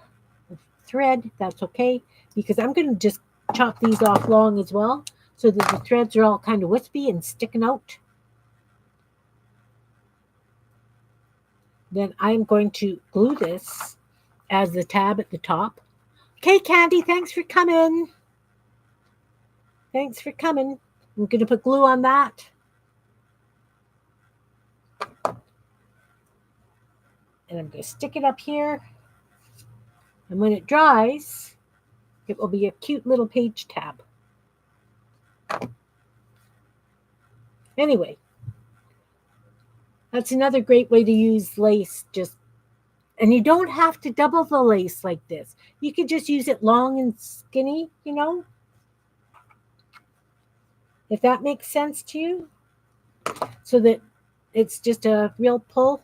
of thread. That's okay because I'm going to just chop these off long as well so that the threads are all kind of wispy and sticking out. Then I'm going to glue this as the tab at the top. Okay, Candy, thanks for coming. Thanks for coming. I'm going to put glue on that. And I'm going to stick it up here. And when it dries, it will be a cute little page tab. Anyway, that's another great way to use lace. And you don't have to double the lace like this. You could just use it long and skinny, if that makes sense to you. So that it's just a real pull.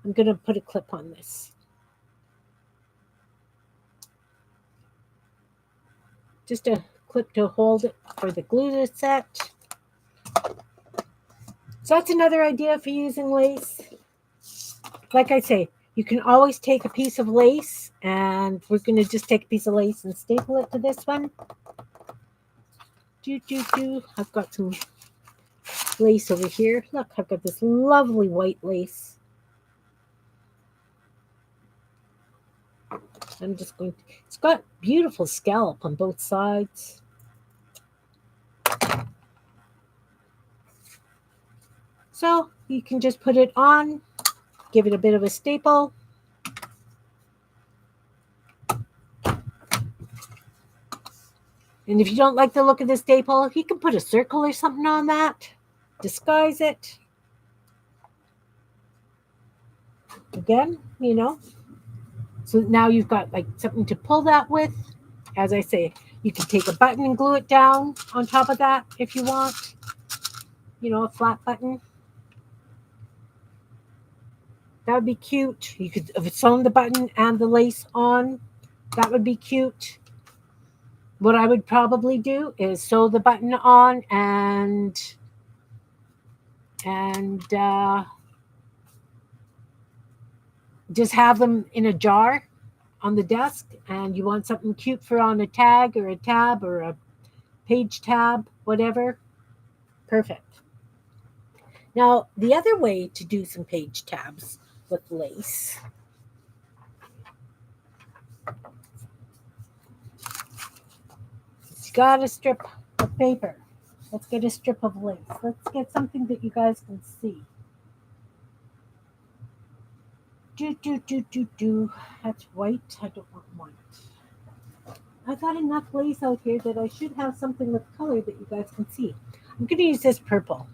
I'm going to put a clip on this. Just a clip to hold it for the glue to set. So that's another idea for using lace. Like I say, you can always take a piece of lace, and we're going to just take a piece of lace and staple it to this one. I've got some lace over here. Look, I've got this lovely white lace. I'm just going to, it's got beautiful scallop on both sides. So you can just put it on, give it a bit of a staple. And if you don't like the look of the staple, you can put a circle or something on that. Disguise it. Again, So now you've got like something to pull that with. As I say, you can take a button and glue it down on top of that if you want. A flat button. That would be cute. You could have sewn the button and the lace on. That would be cute. What I would probably do is sew the button on and just have them in a jar on the desk. And you want something cute for on a tag or a tab or a page tab, whatever. Perfect. Now, the other way to do some page tabs with lace is you got a strip of paper. Let's get a strip of lace. Let's get something that you guys can see. That's white. I don't want white. I got enough lace out here that I should have something with color that you guys can see. I'm going to use this purple.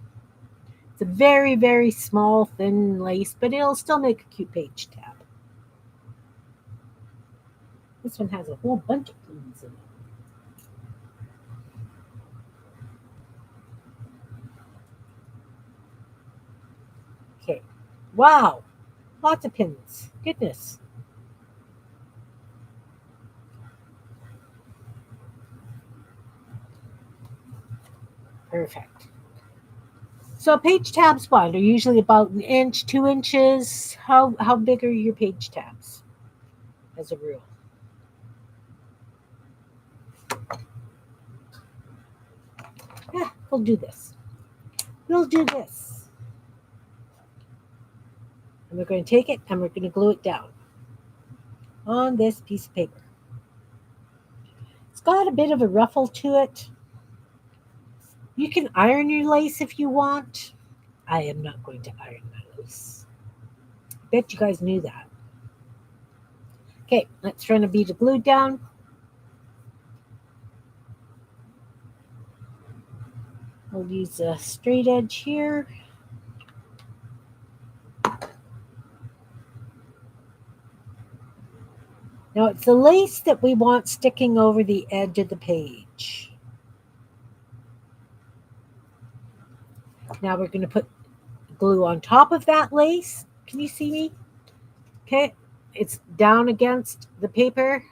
It's a very, very small, thin lace, but it'll still make a cute page tab. This one has a whole bunch of pins in it. Okay. Wow. Lots of pins. Goodness. Perfect. So page tabs, what, are usually about an inch, 2 inches. How big are your page tabs, as a rule? Yeah, we'll do this. We'll do this. And we're going to take it and we're going to glue it down on this piece of paper. It's got a bit of a ruffle to it. You can iron your lace if you want. I am not going to iron my lace. I bet you guys knew that. Okay, let's run a bead of glue down. We'll use a straight edge here. Now it's the lace that we want sticking over the edge of the page. Now we're going to put glue on top of that lace. Can you see me? Okay, it's down against the paper.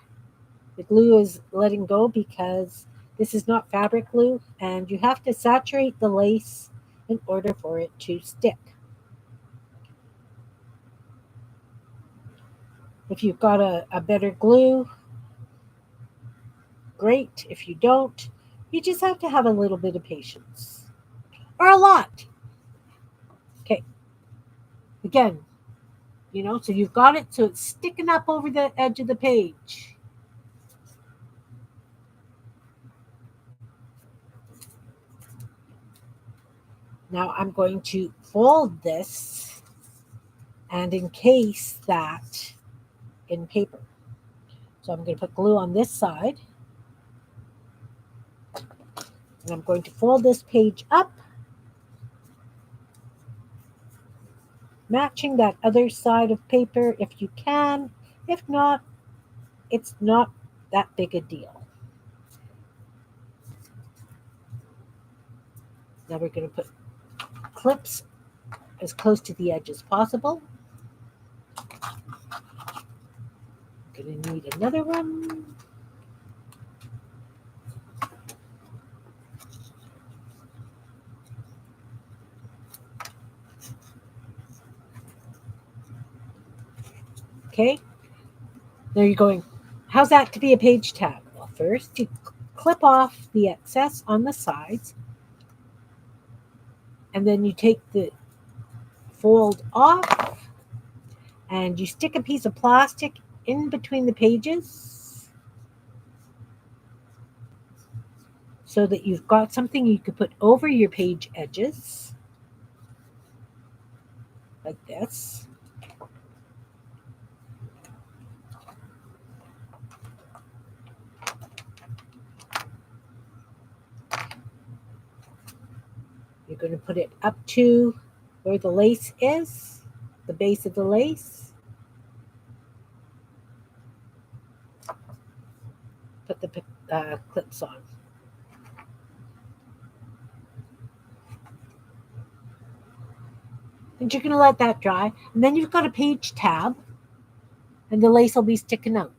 The glue is letting go because this is not fabric glue, and you have to saturate the lace in order for it to stick. If you've got a better glue, great. If you don't, you just have to have a little bit of patience. Or a lot. Okay. Again, so you've got it so it's sticking up over the edge of the page. Now I'm going to fold this and encase that in paper. So I'm going to put glue on this side. And I'm going to fold this page up, matching that other side of paper if you can. If not, it's not that big a deal. Now we're going to put clips as close to the edge as possible. I'm going to need another one. Okay. There you're going. How's that to be a page tab? Well, first you clip off the excess on the sides, and then you take the fold off and you stick a piece of plastic in between the pages so that you've got something you could put over your page edges like this. You're going to put it up to where the lace is, the base of the lace. Put the clips on. And you're going to let that dry. And then you've got a page tab, and the lace will be sticking out.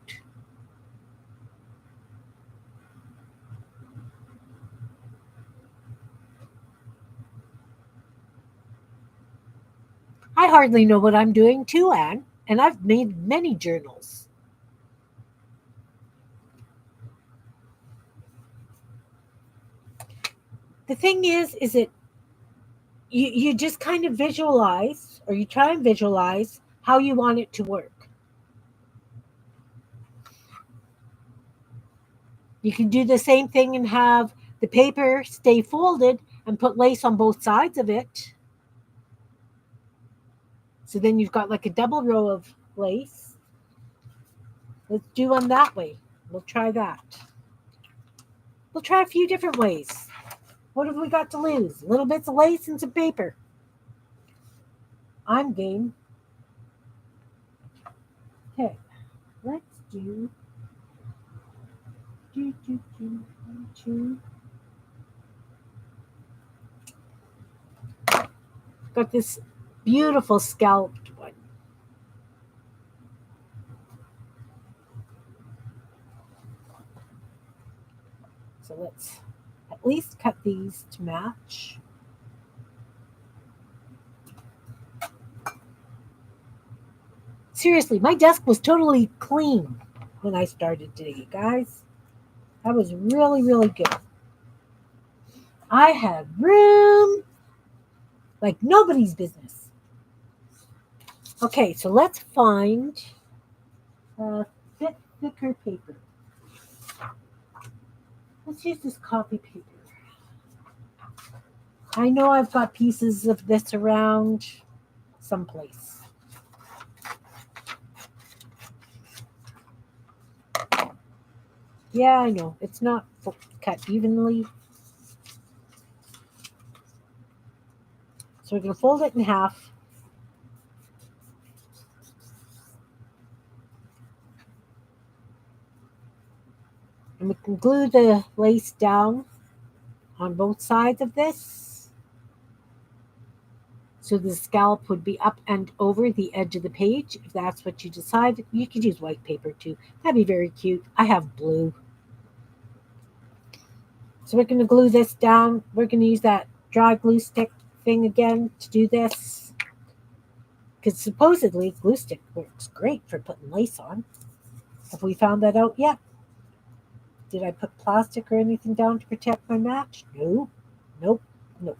I hardly know what I'm doing too, Anne, and I've made many journals. The thing is that you just kind of visualize, or you try and visualize how you want it to work. You can do the same thing and have the paper stay folded and put lace on both sides of it. So then you've got like a double row of lace. Let's do one that way. We'll try that. We'll try a few different ways. What have we got to lose? Little bits of lace and some paper. I'm game. Okay, let's do. Got this beautiful scalloped one. So let's at least cut these to match. Seriously, my desk was totally clean when I started today, guys. That was really, really good. I had room like nobody's business. Okay, so let's find a bit thicker paper. Let's use this copy paper. I know I've got pieces of this around someplace. Yeah, I know. It's not cut evenly. So we're going to fold it in half. glue the lace down on both sides of this. So the scallop would be up and over the edge of the page. If that's what you decide, you could use white paper too. That'd be very cute. I have blue. So we're going to glue this down. We're going to use that dry glue stick thing again to do this. Because supposedly glue stick works great for putting lace on. Have we found that out yet? Did I put plastic or anything down to protect my match? No. Nope. Nope.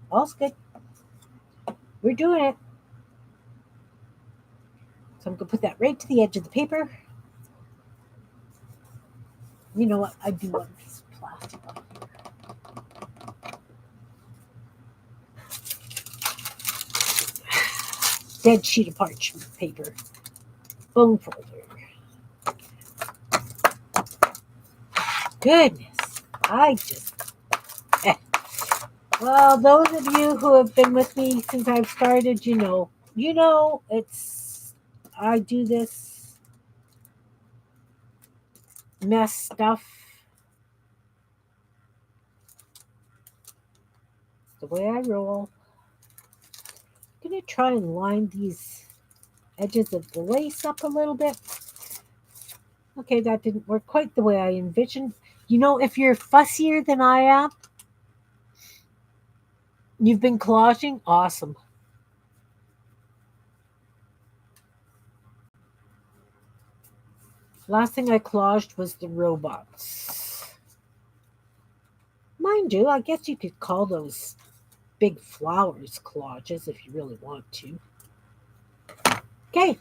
All's good. We're doing it. So I'm going to put that right to the edge of the paper. You know what? I do want this plastic on here. Dead sheet of parchment paper. Bone folder. Goodness. Well, those of you who have been with me since I've started, you know, I do this mess stuff. It's the way I roll. I'm going to try and line these edges of the lace up a little bit. Okay, that didn't work quite the way I envisioned. You know, if you're fussier than I am, you've been collaging, awesome. Last thing I collaged was the robots. Mind you, I guess you could call those big flowers collages if you really want to. Okay,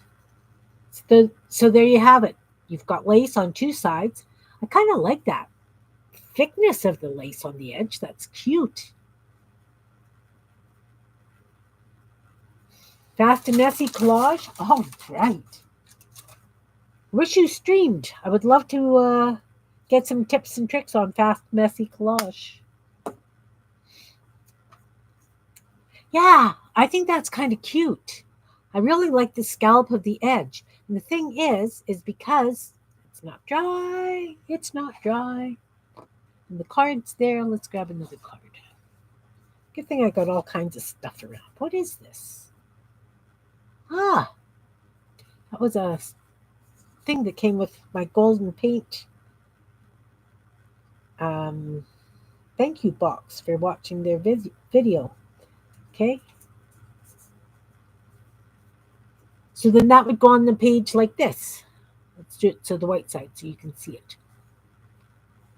so there you have it. You've got lace on two sides. I kind of like that thickness of the lace on the edge. That's cute. Fast and messy collage. All right. Wish you streamed. I would love to get some tips and tricks on fast, messy collage. Yeah, I think that's kind of cute. I really like the scallop of the edge. And the thing is because it's not dry. And the card's there. Let's grab another card. Good thing I got all kinds of stuff around. What is this? Ah, that was a thing that came with my golden paint thank you box for watching their video. Okay. So then that would go on the page like this. Let's do it to the white side so you can see it.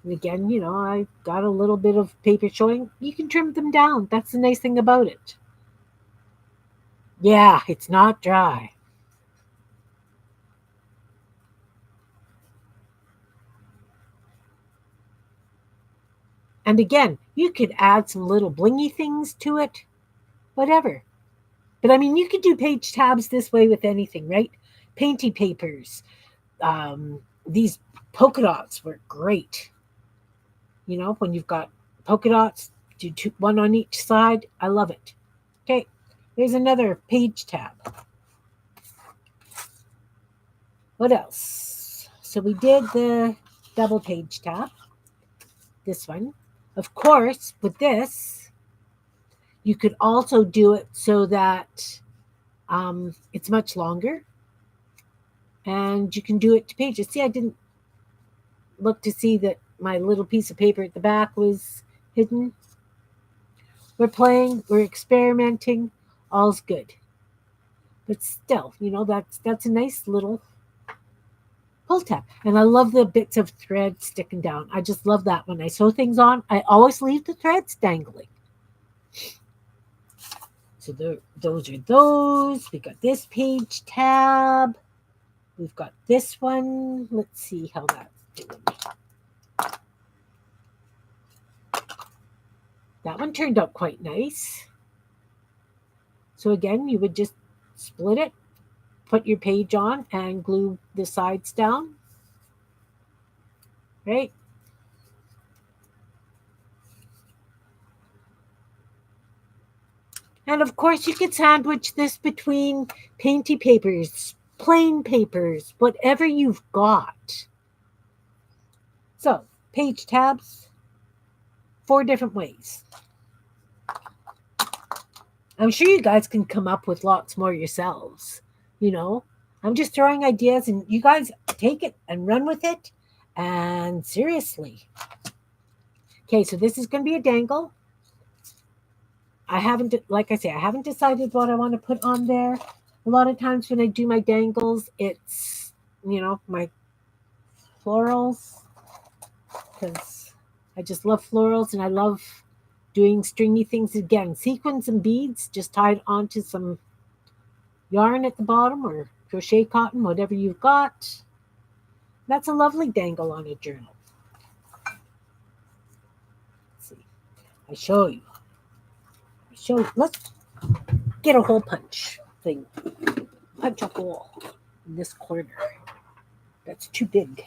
And again, you know, I got a little bit of paper showing. You can trim them down. That's the nice thing about it. Yeah, it's not dry. And again, you could add some little blingy things to it. Whatever. But I mean, you could do page tabs this way with anything, right? Painty papers. These polka dots work great. You know, when you've got polka dots, do one on each side. I love it. Okay, there's another page tab. What else? So we did the double page tab. This one. Of course, with this, you could also do it so that it's much longer. And you can do it to pages. See, I didn't look to see that my little piece of paper at the back was hidden. We're playing, we're experimenting, all's good. But still, you know, that's a nice little pull tab. And I love the bits of thread sticking down. I just love that. When I sew things on, I always leave the threads dangling. So those are those. We got this page tab. We've got this one. Let's see how that's doing. That one turned out quite nice. So again, you would just split it, put your page on, and glue the sides down. Right? And of course, you could sandwich this between painty papers, plain papers, whatever you've got. So, page tabs, 4 different ways. I'm sure you guys can come up with lots more yourselves. You know, I'm just throwing ideas and you guys take it and run with it. And seriously. Okay, so this is going to be a dangle. I haven't, like I say, I haven't decided what I want to put on there. A lot of times when I do my dangles, it's, my florals, because I just love florals and I love doing stringy things again. Sequins and beads just tied onto some yarn at the bottom or crochet cotton, whatever you've got. That's a lovely dangle on a journal. Let's see. I show you. Let's get a hole punch thing. Punch a hole in this corner. That's too big.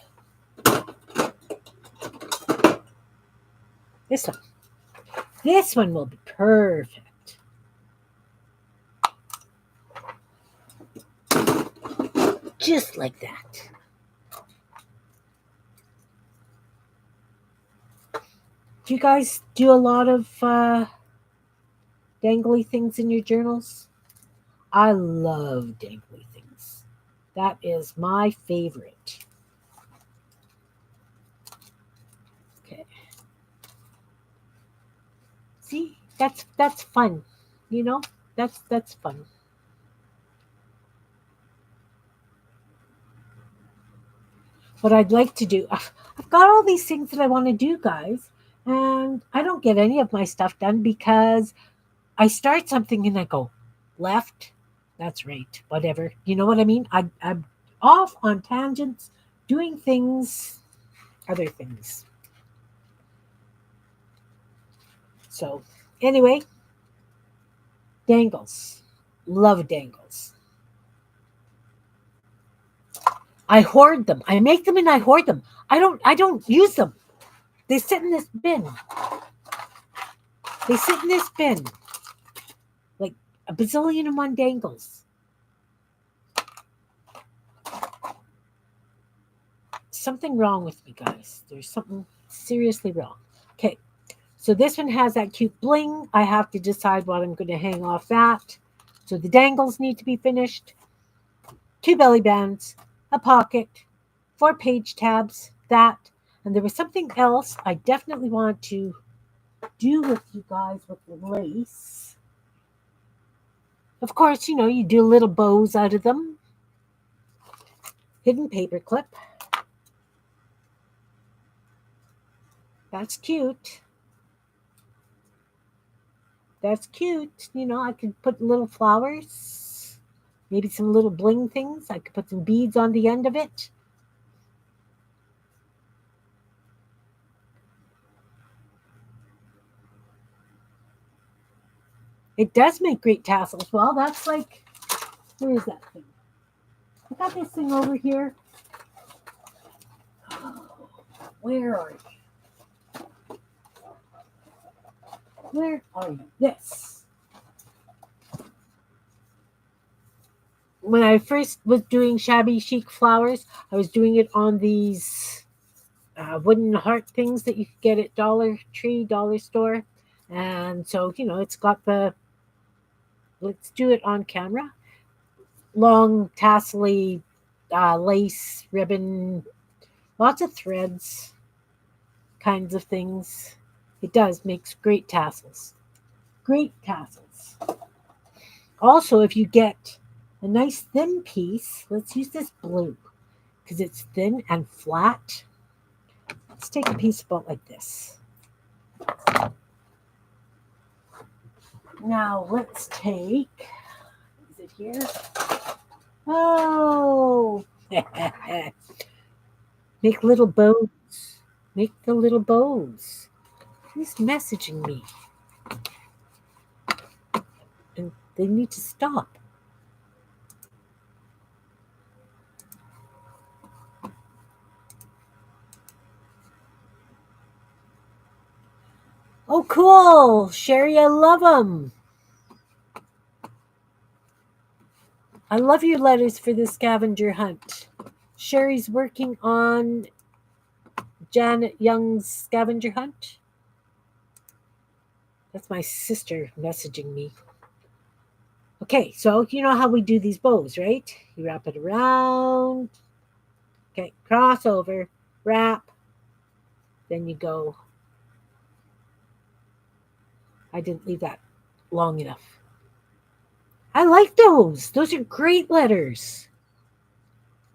This one. This one will be perfect. Just like that. Do you guys do a lot of dangly things in your journals? I love dangly things. That is my favorite. Okay. See, that's fun. That's fun. What I'd like to do, I've got all these things that I want to do, guys, and I don't get any of my stuff done because I start something and I go left. That's right. Whatever. You know what I mean? I'm off on tangents, doing things, other things. So, anyway, dangles. Love dangles. I hoard them. I make them and I hoard them. I don't use them. They sit in this bin. They sit in this bin. Like a bazillion and one dangles. Something wrong with me, guys. There's something seriously wrong. Okay. So this one has that cute bling. I have to decide what I'm going to hang off that. So the dangles need to be finished. 2 belly bands, a pocket, 4 page tabs, that. And there was something else I definitely want to do with you guys with the lace. Of course, you do little bows out of them. Hidden paper clip. That's cute. That's cute. I could put little flowers, maybe some little bling things. I could put some beads on the end of it. It does make great tassels. Well, that's like, where is that thing? I got this thing over here. Oh, where are you? Where are you? This. When I first was doing shabby chic flowers, I was doing it on these wooden heart things that you could get at Dollar Tree, Dollar Store. And so, it's got the, let's do it on camera, long tassely lace ribbon, lots of threads, kinds of things. It does makes great tassels. Great tassels. Also, if you get a nice thin piece, let's use this blue because it's thin and flat. Let's take a piece about like this. Now let's take, is it here? Oh, make little bows. Make the little bows. Who's messaging me? And they need to stop. Oh, cool. Sherry, I love them. I love your letters for the scavenger hunt. Sherry's working on Janet Young's scavenger hunt. That's my sister messaging me. Okay, so you know how we do these bows, right? You wrap it around. Okay, cross over, wrap. Then you go. I didn't leave that long enough. I like those. Those are great letters.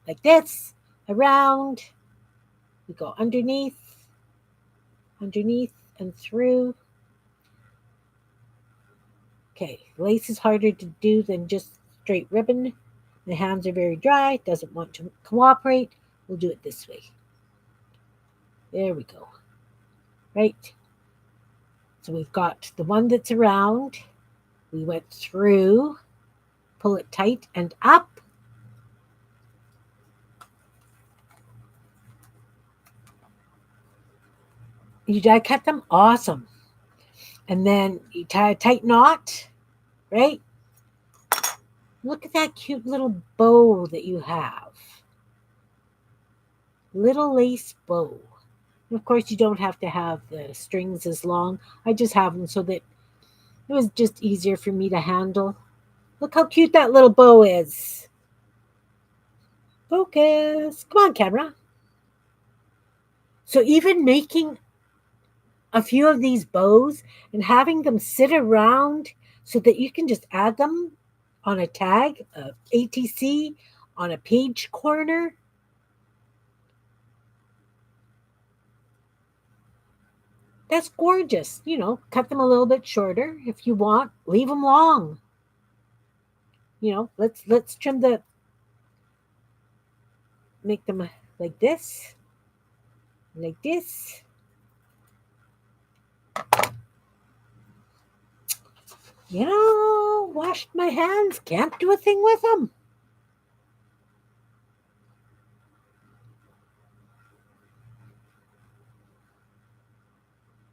Like this, around. We go underneath, and through. Okay, lace is harder to do than just straight ribbon. The hands are very dry, doesn't want to cooperate. We'll do it this way. There we go. Right? So we've got the one that's around. We went through, pull it tight and up. You die cut them? Awesome. And then you tie a tight knot, right? Look at that cute little bow that you have. Little lace bow. And of course, you don't have to have the strings as long. I just have them so that it was just easier for me to handle. Look how cute that little bow is. Focus. Come on, camera. So even making a few of these bows and having them sit around so that you can just add them on a tag, a ATC, on a page corner. That's gorgeous. You know, cut them a little bit shorter if you want. Leave them long. You know, let's trim the, make them like this, like this. You know, washed my hands, can't do a thing with them.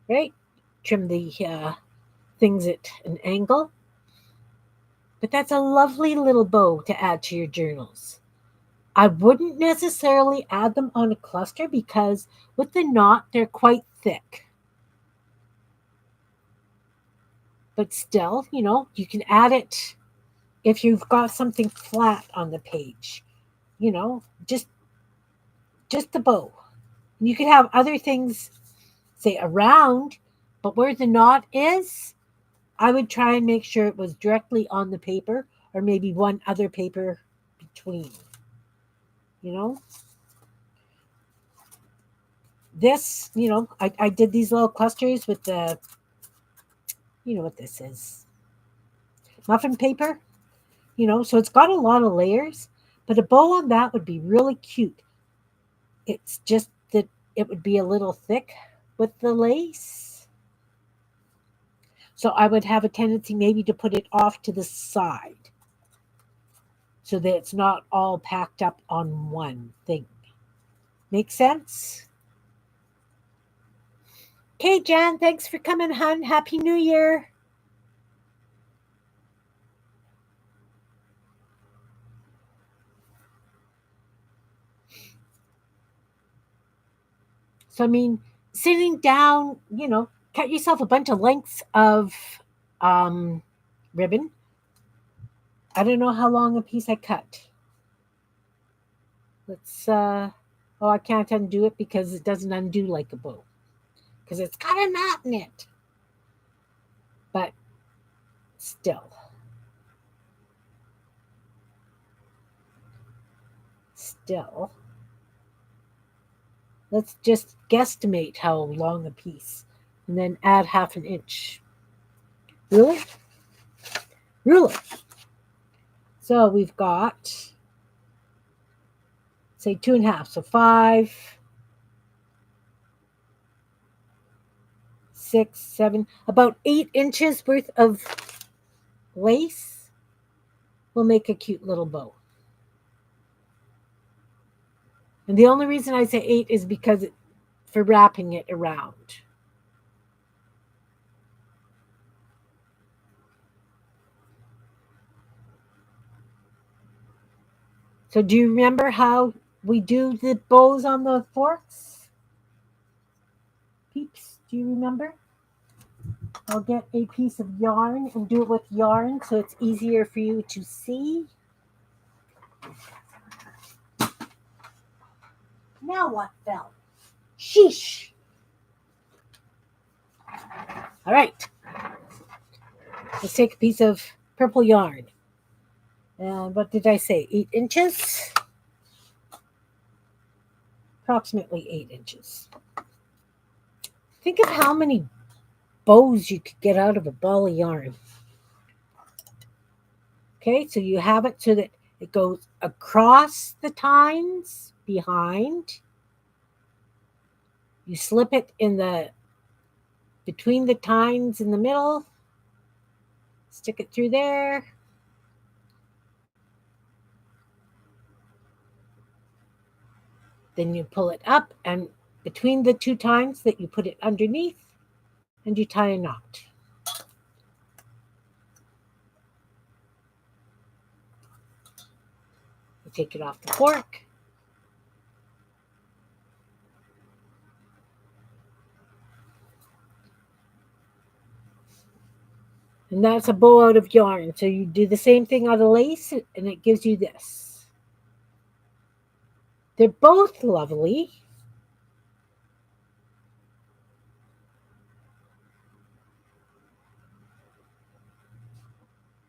Right? Trim the things at an angle. But that's a lovely little bow to add to your journals. I wouldn't necessarily add them on a cluster because with the knot, they're quite thick. But still, you know, you can add it if you've got something flat on the page. You know, just the bow. You could have other things, say around, but where the knot is, I would try and make sure it was directly on the paper or maybe one other paper between. You know? This, you know, I did these little clusters with the, you know what this is, muffin paper, you know, so it's got a lot of layers, but a bow on that would be really cute. It's just that it would be a little thick with the lace. So I would have a tendency maybe to put it off to the side so that it's not all packed up on one thing. Make sense? Okay, Jan, thanks for coming, hon. Happy New Year. So, I mean, sitting down, you know, cut yourself a bunch of lengths of um, ribbon. I don't know how long a piece I cut. Let's, oh, I can't undo it because it doesn't undo like a bow because it's got a knot in it. But still, let's just guesstimate how long a piece and then add half an inch. Ruler? Ruler. So we've got, say, 2.5. So 5, 6, 7, about 8 inches worth of lace will make a cute little bow. And the only reason I say 8 is because for wrapping it around. So do you remember how we do the bows on the forks? Do you remember? I'll get a piece of yarn and do it with yarn so it's easier for you to see. Now what fell? Sheesh. All right. Let's take a piece of purple yarn. And what did I say? 8 inches? Approximately 8 inches. Think of how many bows you could get out of a ball of yarn. Okay, so you have it so that it goes across the tines behind. You slip it in the between the tines in the middle. Stick it through there. Then you pull it up, and between the 2 tines that you put it underneath, and you tie a knot. You take it off the fork. And that's a bow out of yarn. So you do the same thing out of lace, and it gives you this. They're both lovely.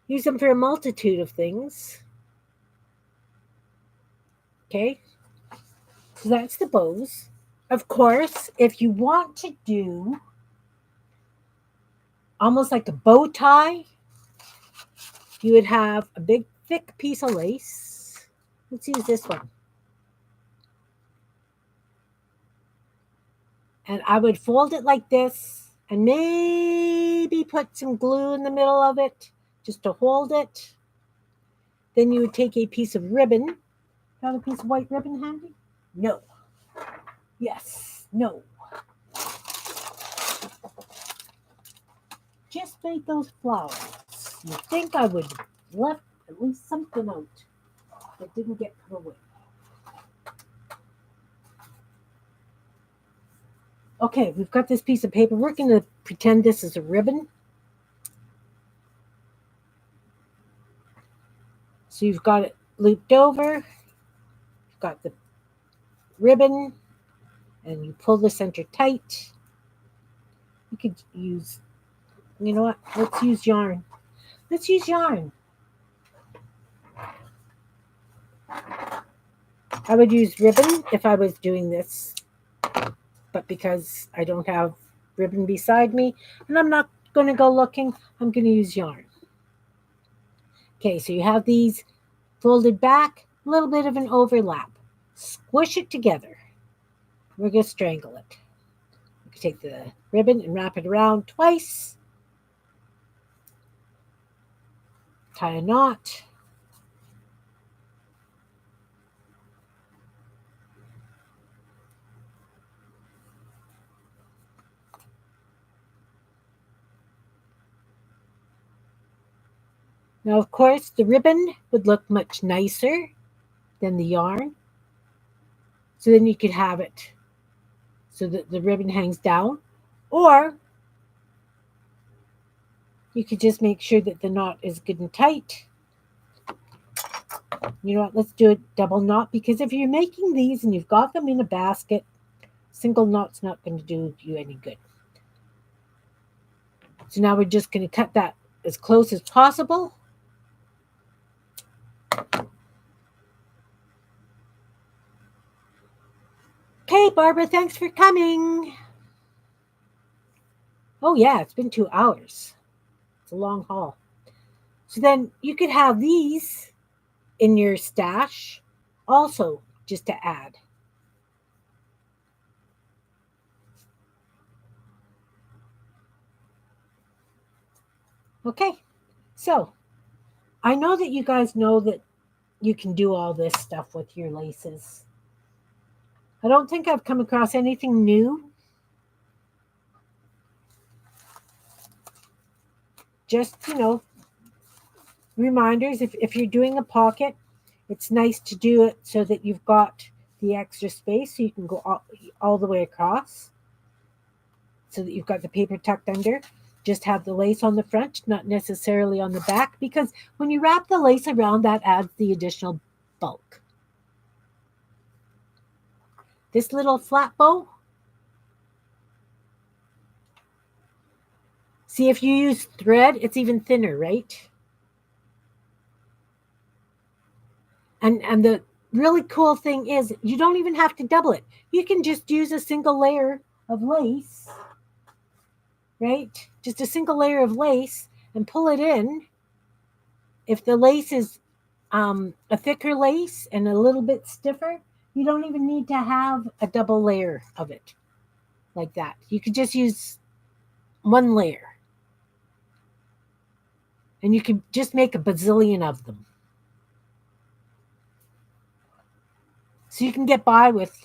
Use them for a multitude of things. Okay, so that's the bows. Of course, if you want to do almost like a bow tie, you would have a big, thick piece of lace. Let's use this one. And I would fold it like this and maybe put some glue in the middle of it just to hold it. Then you would take a piece of ribbon. Got a piece of white ribbon handy? No. Yes. No. Just made those flowers. You'd think I would have left at least something out that didn't get put away. Okay, we've got this piece of paper. We're going to pretend this is a ribbon. So you've got it looped over. You've got the ribbon, and you pull the center tight. You could use, you know what? Let's use yarn. Let's use yarn. I would use ribbon if I was doing this, but because I don't have ribbon beside me, and I'm not going to go looking, I'm going to use yarn. Okay, so you have these folded back, a little bit of an overlap. Squish it together. We're going to strangle it. You can take the ribbon and wrap it around twice. Tie a knot. Now, of course, the ribbon would look much nicer than the yarn. So then you could have it so that the ribbon hangs down. Or you could just make sure that the knot is good and tight. You know what? Let's do a double knot, because if you're making these and you've got them in a basket, single knot's not going to do you any good. So now we're just going to cut that as close as possible. Okay, Barbara, thanks for coming. Oh, yeah, it's been 2 hours. It's a long haul. So then you could have these in your stash also, just to add. Okay, so I know that you guys know that you can do all this stuff with your laces. I don't think I've come across anything new. Just, reminders. If you're doing a pocket, it's nice to do it so that you've got the extra space so you can go all the way across. so that you've got the paper tucked under. Just have the lace on the front, not necessarily on the back, because when you wrap the lace around, that adds the additional bulk. This little flat bow, see, if you use thread, it's even thinner, right? And the really cool thing is you don't even have to double it. You can just use a single layer of lace, right? Just a single layer of lace and pull it in. If the lace is a thicker lace and a little bit stiffer, you don't even need to have a double layer of it like that. You could just use one layer. And you can just make a bazillion of them. So you can get by with,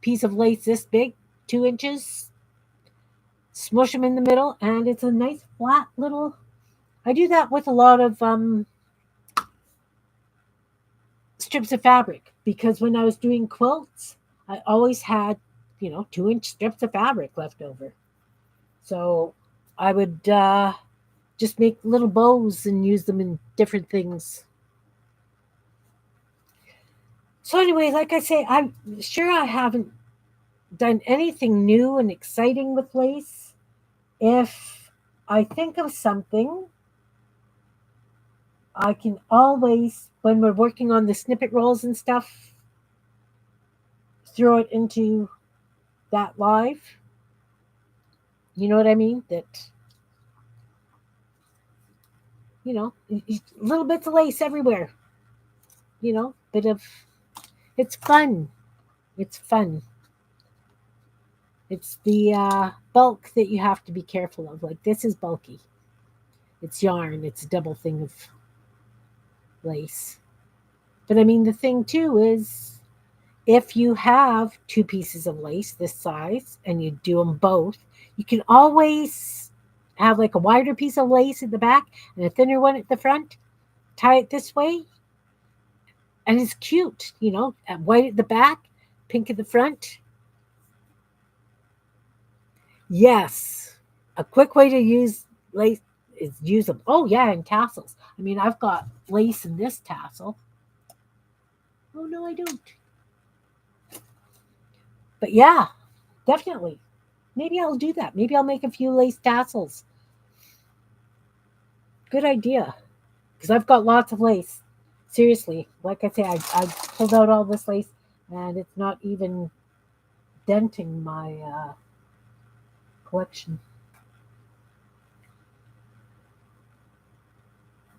piece of lace this big, 2 inches, smush them in the middle, and it's a nice flat little. I do that with a lot of strips of fabric, because when I was doing quilts, I always had, 2-inch strips of fabric left over. So I would just make little bows and use them in different things. So anyway, like I say, I'm sure I haven't done anything new and exciting with lace. If I think of something, I can always, when we're working on the snippet rolls and stuff, throw it into that live. You know what I mean? That, little bits of lace everywhere. Bit of, it's fun. It's fun. It's the bulk that you have to be careful of. Like, this is bulky. It's yarn. It's a double thing of lace. But I mean, the thing too is, if you have 2 pieces of lace this size and you do them both, you can always have like a wider piece of lace at the back and a thinner one at the front. Tie it this way, and it's cute, white at the back, pink at the front. Yes, a quick way to use lace is use them. Oh yeah, and tassels. I mean, I've got lace in this tassel. Oh no, I don't. But yeah, definitely. Maybe I'll do that. Maybe I'll make a few lace tassels. Good idea. Because I've got lots of lace. Seriously, like I say, I pulled out all this lace, and it's not even denting my collection.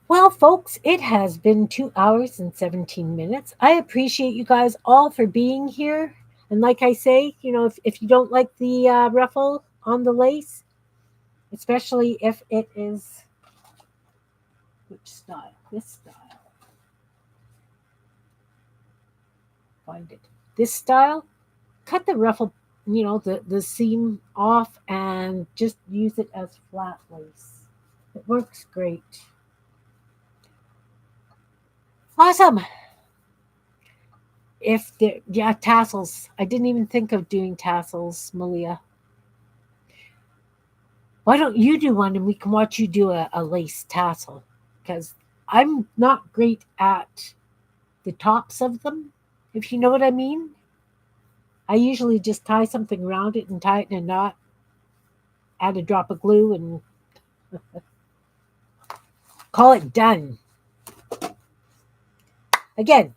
Well, folks, it has been 2 hours and 17 minutes. I appreciate you guys all for being here. And like I say, if you don't like the ruffle on the lace, especially if it is, which style? This style. Find it. This style, cut the ruffle, the seam off and just use it as flat lace. It works great. Awesome. Tassels. I didn't even think of doing tassels, Malia. Why don't you do one and we can watch you do a lace tassel? Because I'm not great at the tops of them, if you know what I mean. I usually just tie something around it and tie it in a knot, add a drop of glue, and call it done. Again,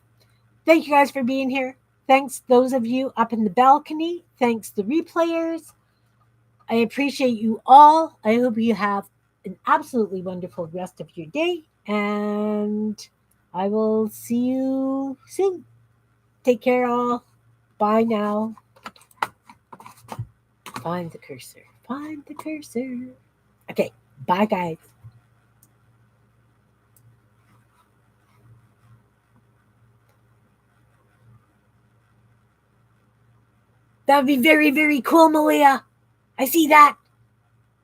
thank you guys for being here. Thanks those of you up in the balcony. Thanks the replayers. I appreciate you all. I hope you have an absolutely wonderful rest of your day, and I will see you soon. Take care, all. Bye now. Find the cursor. Find the cursor. Okay, bye, guys. That would be very, very cool, Malia. I see that.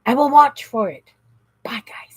I will watch for it. Bye, guys.